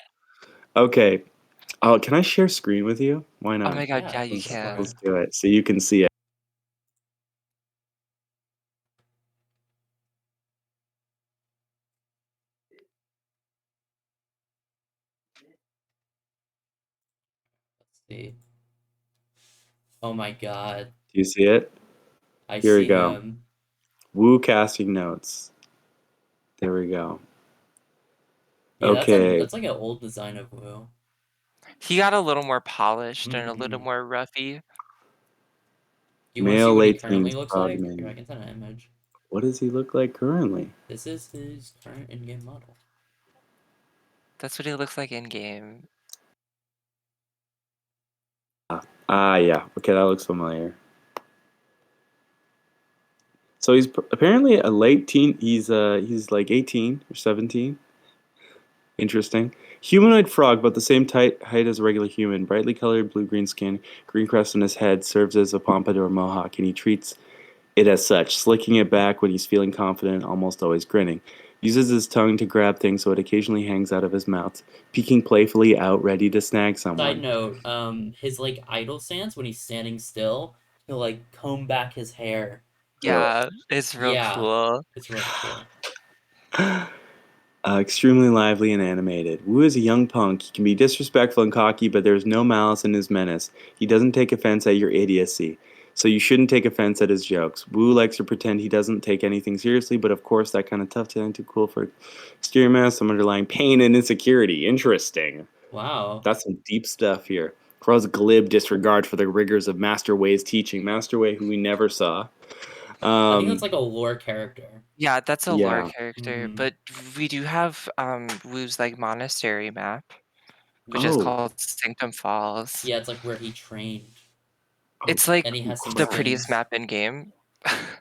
go. Okay. Oh, can I share screen with you? Why Oh not? my god, Yeah, yeah, you go for can. it. Let's do it so you can see it. Let's see. Oh my god. Do you see it? I Here we see go. him. Woo casting notes. There we go. Yeah, Okay. that's like an old design of Wu. He got a little more polished and a little Mm-hmm. more roughy. You want to see Male what he late currently teens looks like? Here, I frogman. can send an image. What does he look like currently? This is his current in-game model. That's what he looks like in game. Yeah. Okay, that looks familiar. So he's apparently a late teen. He's like 18 or 17. Interesting. Humanoid frog, about the same height as a regular human. Brightly colored blue-green skin, green crest on his head, serves as a pompadour mohawk, and he treats it as such, slicking it back when he's feeling confident, almost always grinning. Uses his tongue to grab things so it occasionally hangs out of his mouth, peeking playfully out, ready to snag Side someone. note, his like idle stance when he's standing still, he'll like comb back his hair. Yeah, it's real Yeah, cool. it's really cool. Extremely lively and animated. Wu is a young punk. He can be disrespectful and cocky, but there's no malice in his menace. He doesn't take offense at your idiocy, so you shouldn't take offense at his jokes. Wu likes to pretend he doesn't take anything seriously, but of course, that kind of tough isn't too cool for exterior mask, some underlying pain and insecurity. Interesting. Wow. That's some deep stuff here. Crow's glib disregard for the rigors of Master Wei's teaching. Master Wei, who we never saw. I think that's Um, like a lore character. Yeah, that's a lore yeah. character, Mm-hmm. but we do have Wu's like monastery map, which is Oh. called Sanctum Falls. Yeah, it's like where he trained, Oh, It's like and he has some the prettiest skins. map in game.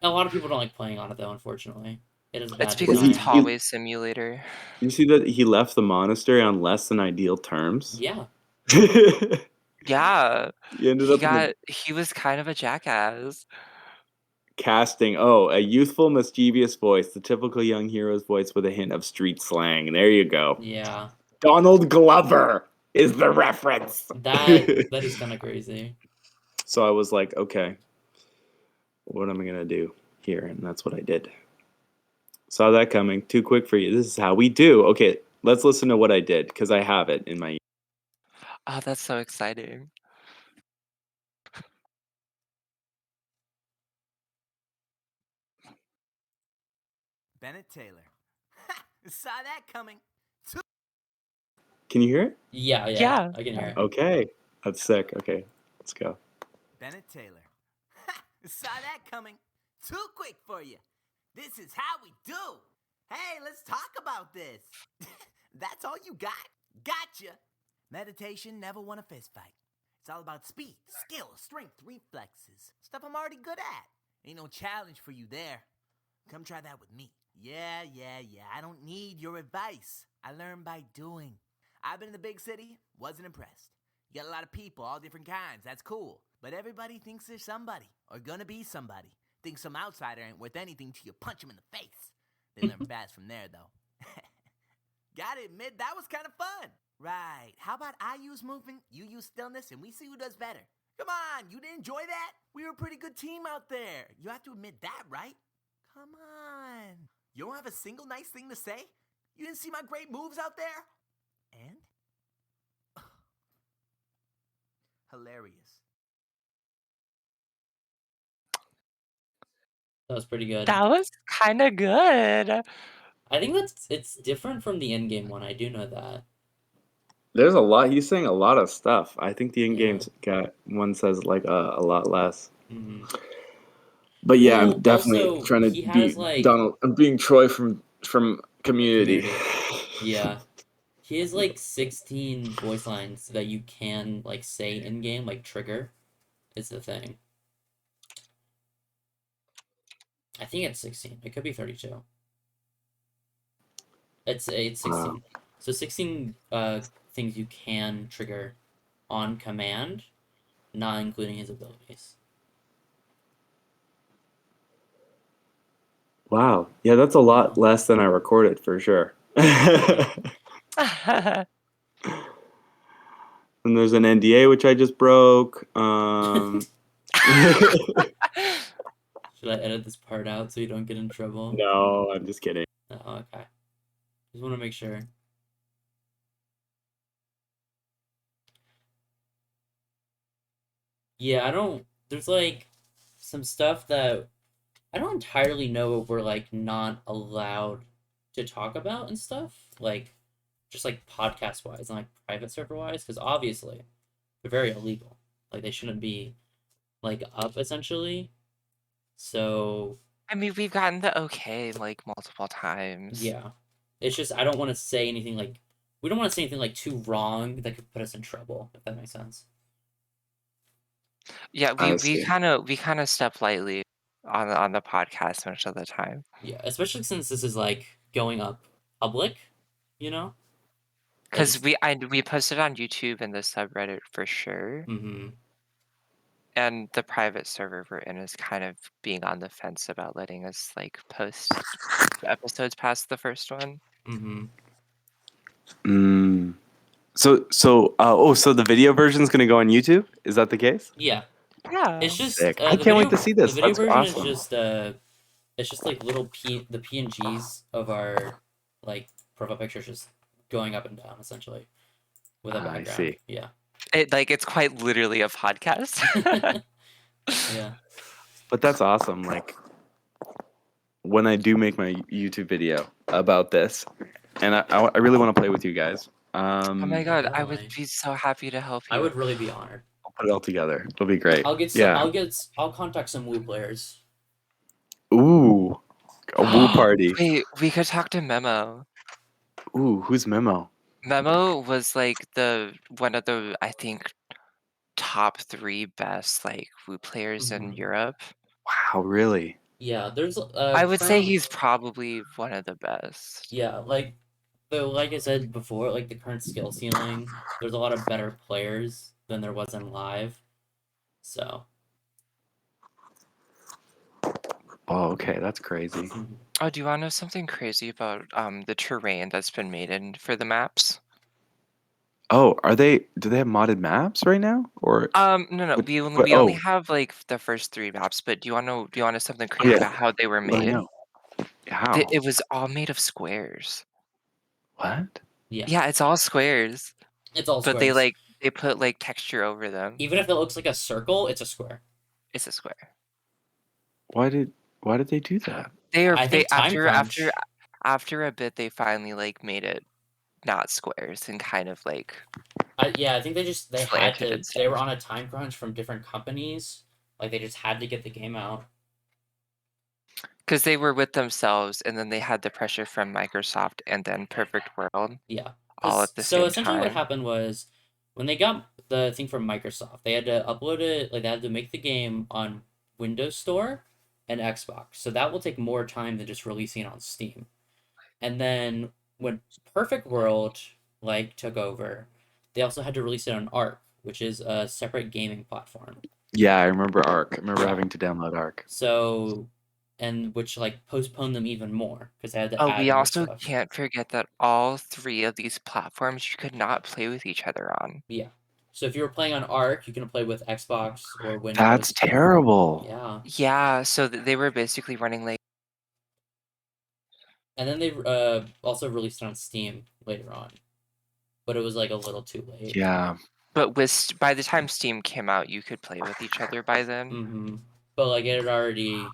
A lot of people don't like playing on it though, unfortunately. It is a It's bad because well, it's design. hallway simulator. you see that he left the monastery on less than ideal terms? Yeah. He Yeah, ended up in the he was kind of a jackass. casting. Oh, a youthful, mischievous voice, the typical young hero's voice with a hint of street slang. There you go. Yeah. Donald Glover is the reference. That is kind of crazy. So I was like, okay, what am I going to do here? And that's what I did. Saw that coming. Too quick for you. This is how we do. Okay, let's listen to what I did because I have it in my. Oh, that's so exciting. Bennett Taylor. Saw that coming. Can you hear it? Yeah, Yeah. I can hear it. Okay, that's sick. Okay, let's go. Bennett Taylor. Saw that coming. Too quick for you. This is how we do. Hey, let's talk about this. That's all you got? Gotcha. Meditation never won a fist fight. It's all about speed, skill, strength, reflexes. Stuff I'm already good at. Ain't no challenge for you there. Come try that with me. Yeah. I don't need your advice. I learn by doing. I've been in the big city, wasn't impressed. You got a lot of people, all different kinds, that's cool. But everybody thinks they're somebody, or gonna be somebody. Thinks some outsider ain't worth anything till you punch them in the face. They learn fast from there, though. Gotta admit, that was kind of fun. Right, how about I use movement, you use stillness, and we see who does better? Come on, you didn't enjoy that? We were a pretty good team out there. You have to admit that, right? Come on. You don't have a single nice thing to say? You didn't see my great moves out there? And? Hilarious. That was pretty good. That was kind of good. I think it's different from the in-game one. I do know that. There's a lot. He's saying a lot of stuff. I think the in-game's Yeah. got one says like a lot less. Hmm. But yeah, I'm Well, definitely also trying to he has be like Donald. I'm being Troy from Community. Community. Yeah. He has like 16 voice lines that you can like say in game, like trigger is the thing. I think it's 16. It could be 32. It's Wow. 16. So 16 things you can trigger on command, not including his abilities. Wow. Yeah, that's a lot Yeah. less than I recorded for sure. And there's an NDA which I just broke. Should I edit this part out so you don't get in trouble? No, I'm just kidding. Oh, okay. Just want to make sure. Yeah, I don't. There's like some stuff that I don't entirely know if we're like not allowed to talk about and stuff. Like, just like podcast wise and like private server wise, because obviously they're very illegal. Like, they shouldn't be like up essentially. So, I mean, we've gotten the okay like multiple times. yeah. It's just, I don't want to say anything like, we don't want to say anything like too wrong that could put us in trouble, if that makes sense. Yeah, I we see. kind of step lightly on the podcast most of the time. Yeah, especially since this is like going up public, you know? Like, Because it's, we posted on YouTube and the subreddit for sure, mm-hmm, and the private server we're in is kind of being on the fence about letting us like post episodes past the first one. mm-hmm. Mm. So the video version's gonna go on YouTube? Is that the case? Yeah. Yeah. It's just Sick. I can't wait to see the this. video That's version is awesome. just it's just like little the PNGs of our like profile pictures just going up and down essentially with a I background. see. Yeah. It's quite literally a podcast. Yeah. But that's awesome. Like when I do make my YouTube video about this, and I really want to play with you guys. Oh my Yeah, god, I would definitely. be so happy to help I you. would really be honored. I'll put it all together. It'll be great. Yeah. I'll contact some Woo players. Ooh, a woo party. Wait, we could talk to Memo. Ooh, who's Memo? Memo was like one of the, I think, top 3 best like Wii players in Mhm. Europe. Wow, really? Yeah, there's I would say current he's probably one of the best. yeah, like I said before, like the current skill ceiling, there's a lot of better players than there was in live. So, Oh, okay, that's crazy. mhm. Oh, do you want to know something crazy about the terrain that's been made in for the maps? Oh, do they have modded maps right now? Or No, what, we only oh, have like the first 3 maps, but do you want to know something oh crazy yeah, about how they were let me made? know. How? It was all made of squares. What? Yeah, Yeah, it's all squares, it's all but squares. they put like texture over them. Even if it looks like a circle, it's a square. It's a square. Why did they do that? I They think time crunch. after a bit they finally like made it not squares and kind of like Yeah, I think they had slanted to. and They were stuff. on a time crunch from different companies. Like they just had to get the game out. Because they were with themselves and then they had the pressure from Microsoft and then Perfect World Yeah. all at the So same essentially, what time. happened was when they got the thing from Microsoft, they had to upload it. Like they had to make the game on Windows Store and Xbox. So that will take more time than just releasing it on Steam. And then when Perfect World like took over, they also had to release it on Arc, which is a separate gaming platform. Yeah, I remember Arc. I remember Yeah. having to download Arc. So, and which like postponed them even more because they had to Oh, add we more also stuff. can't forget that all 3 of these platforms you could not play with each other on. Yeah. So if you were playing on Arc, you can play with Xbox or That's Windows. terrible. Yeah. Yeah, so they were basically running like And then they also released it on Steam later on, but it was like a little too late. Yeah. but by the time Steam came out, you could play with each other by then. Mm-hmm. But like it had already,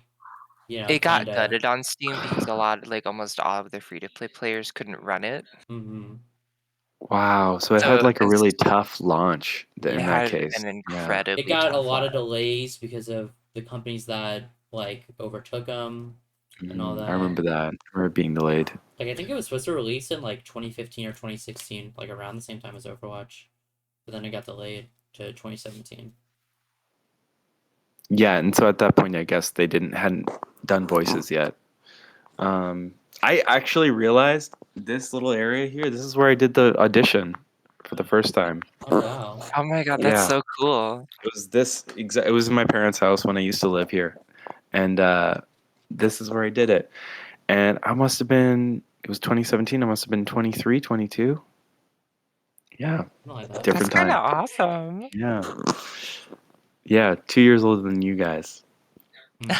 It kind got of. gutted on Steam because almost all of the free-to-play players couldn't run it. Mm-hmm. Wow. So it had So like a it's really tough launch it in that had case. an Yeah. It incredibly got a tough lot of launch. delays because of the companies that like overtook them and all I that. remember that. I remember it being delayed. Like I think it was supposed to release in like 2015 or 2016, like around the same time as Overwatch, but then it got delayed to 2017. Yeah, and so at that point, I guess they hadn't done voices yet. I actually realized this little area here. This is where I did the audition for the first time. Oh wow. Oh my god, that's Yeah, so cool. it was this exact. It was in my parents' house when I used to live here, and this is where I did it. And I must have been. It was 2017. I must have been 23, 22. Yeah, Something like that. That's different kind of time. awesome. Yeah, yeah, 2 years older than you guys. Yeah,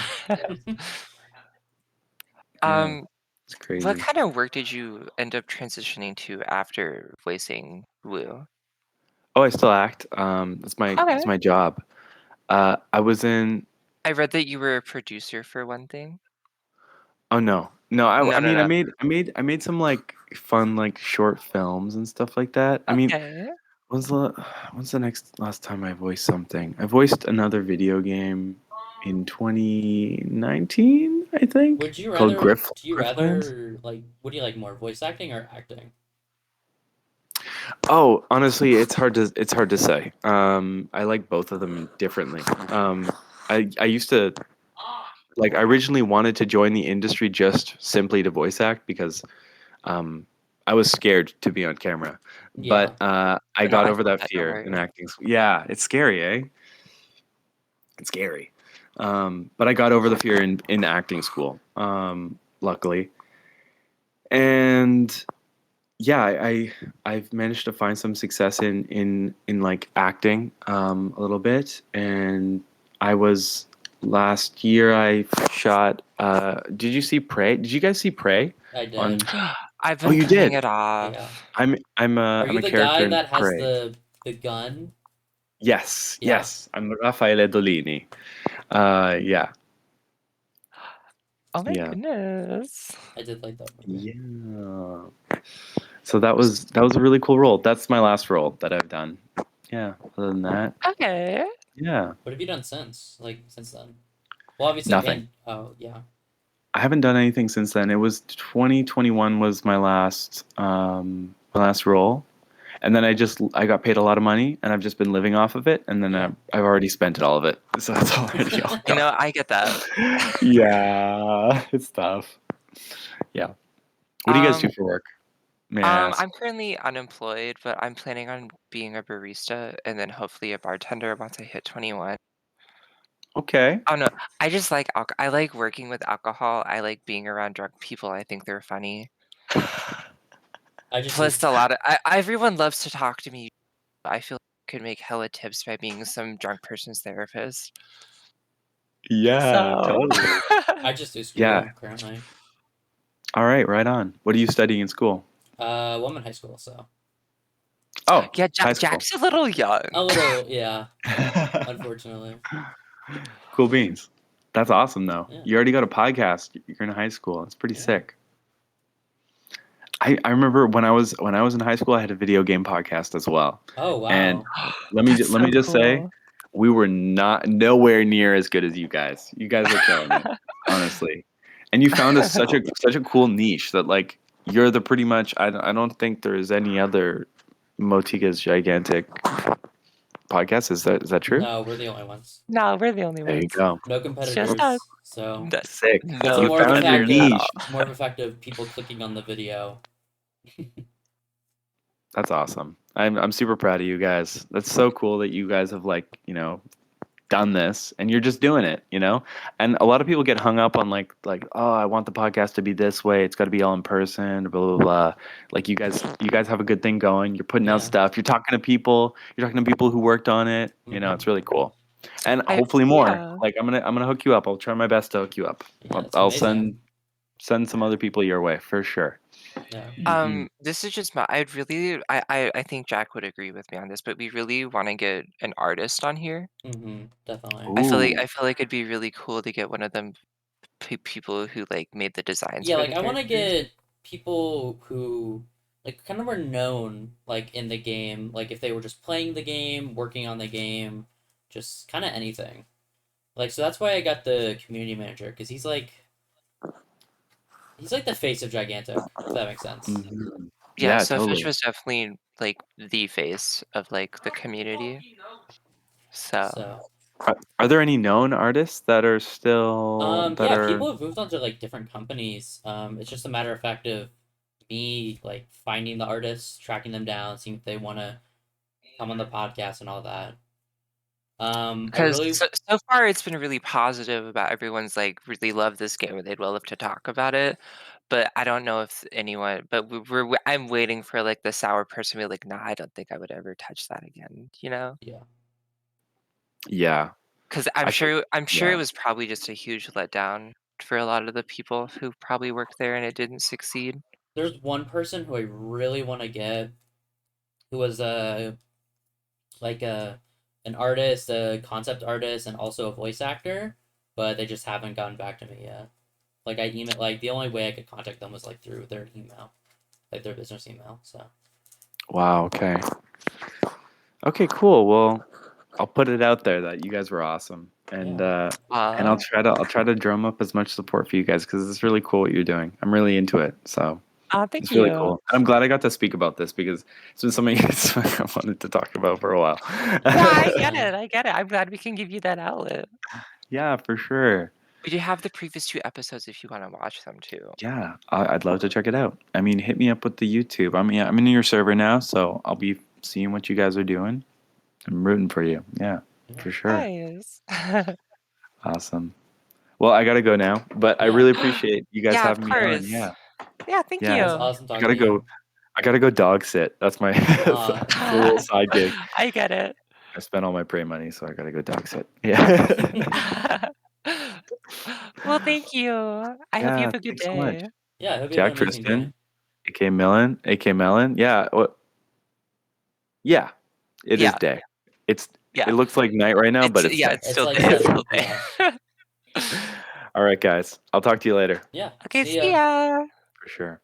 Um, it's what crazy. kind of work did you end up transitioning to after voicing Woo? Oh, I still act. Okay. It's my job. I was in. I read that you were a producer for one thing. Oh no, no. No, I no, mean, no. I made some like fun like short films and stuff like that. I mean, Okay. when's the last time I voiced something? I voiced another video game in 2019, I think, Would you called rather? Do you Grifflands. rather like? What do you like more, voice acting or acting? Oh, honestly, it's hard to say. I like both of them differently. I used to like I originally wanted to join the industry just simply to voice act because um, I was scared to be on camera, Yeah. but I No, got I over feel that that. Don't fear in worry. acting. Yeah, it's scary, eh? It's scary. But I got over the fear in acting school, luckily. And yeah, I've managed to find some success in like acting a little bit. And I was last year I shot. Did you see Prey? Did you guys see Prey? I On did. I've Oh, been you putting did. it Yeah. off. Are I'm you a the guy character in that has Prey. the gun? Yes, Yeah. yes. I'm Raffaele Dolini. Yeah, Oh my yeah, goodness. I did like that movie. yeah. So that was a really cool role. That's my last role that I've done. Yeah. Other than that, Okay. yeah, What have you done since? Like since then? Well, obviously, nothing. and oh yeah, I haven't done anything since then. It was 2021 was my last role, and then I got paid a lot of money, and I've just been living off of it, and then yeah. I've already spent all of it, so it's already all You gone. know, I get that. Yeah, it's tough. Yeah. What do you guys do Um, for work? May I ask? I'm currently unemployed, but I'm planning on being a barista and then hopefully a bartender once I hit 21. Okay. Oh no, I just like I like working with alcohol. I like being around drunk people. I think they're funny. I just Plus, use. everyone loves to talk to me. I feel like I could make hella tips by being some drunk person's therapist. Yeah, So, totally. I just do Yeah. school currently. All right, right on. What are you studying in school? Well, I'm in high school, so Oh, yeah, high school. Jack's a little young. a little, yeah. Unfortunately, Cool beans. That's awesome, though. yeah, You already got a podcast. You're in high school. It's pretty yeah. sick. I remember when I was in high school, I had a video game podcast as well. Oh And wow. That's let so me just say, cool. we were not nowhere near as good as you guys. You guys were killing it, honestly. And you found us such a cool niche that like you're the pretty much I don't think there's any other Motiga's gigantic podcast. Is that true? No, we're the only ones. No, we're the only There you ones. go. No It's just us. competitors. So Sick. it's No You more of a found your fact competitors at of niche. all. it's more of a fact of people clicking on the video. That's awesome. I'm super proud of you guys. That's so cool that you guys have like, done this and you're just doing it. And a lot of people get hung up on like, oh, I want the podcast to be this way. It's got to be all in person, blah blah blah. Like you guys have a good thing going. You're putting out Yeah. stuff. You're talking to people. You're talking to people who worked on it. Hmm. It's really cool. And I hopefully more. yeah. Like I'm gonna hook you up. I'll try my best to hook you up. Yeah, it's I'll amazing. send some other people your way for sure. Yeah. This is just I'd really I think Jack would agree with me on this, but we really want to get an artist on here. Definitely. Ooh. I feel like it'd be really cool to get one of them people who like made the designs Yeah, for like the I want to characters. get people who like kind of were known like in the game, like if they were just playing the game, working on the game, just kind of anything. Like so that's why I got the community manager because he's like the face of Gigantic, if that makes sense. Mhm. Yeah, Yeah, so Fish totally. was definitely like the face of like the community. So So Are there any known artists that are still that yeah, are? people have moved on to like different companies. It's just a matter of fact of me like finding the artists, tracking them down, seeing if they want to come on the podcast and all that. I because really so far it's been really positive about everyone's like really love this game or they'd love to talk about it. But I don't know if anyone. But I'm waiting for like the sour person to be like, nah, I don't think I would ever touch that again. You know? yeah. Yeah, Because I feel. I'm sure it Yeah. was probably just a huge letdown for a lot of the people who probably worked there and it didn't succeed. There's one person who I really want to get who was like an artist, a concept artist, and also a voice actor, but they just haven't gotten back to me yet. Like I email, like the only way I could contact them was like through their email, like their business email. So Wow. Okay. Okay. Cool. Well, I'll put it out there that you guys were awesome, and yeah, Uh, I'll try to drum up as much support for you guys because it's really cool what you're doing. I'm really into it, so thank it's really you. cool. And I'm glad I got to speak about this because it's been something I wanted to talk about for a while. Yeah, I get yeah, it. I get it. I'm glad we can give you that outlet. Yeah, for sure. We do have the previous 2 episodes if you wanna watch them too. Yeah, I'd love to check it out. I mean, hit me up with the YouTube. I'm in your server now, so I'll be seeing what you guys are doing. I'm rooting for you. Yeah, yeah, for sure. Nice. Awesome. Well, I gotta go now, but I yeah. really appreciate you guys Yeah, of having me on. course. Yeah, Yeah, thank It yeah. was you. awesome I talking gotta to go. you. I gotta go dog sit. That's my that's Uh, a little side gig. I get it. I spent all my prey money, so I gotta go dog sit. Yeah. Well, thank you. I hope you Yeah. have a good Thanks so much, day. yeah, I hope you have an Jack amazing day. Tristan, AK Mellon, AK Mellon. Yeah. What? Yeah. It is Yeah, day. It's. yeah. It looks like night right now, but it's Yeah, day. it's It's still like day. It's still 7. Yeah, day. All right, guys. I'll talk to you later yeah. Okay, See see ya. ya. for sure.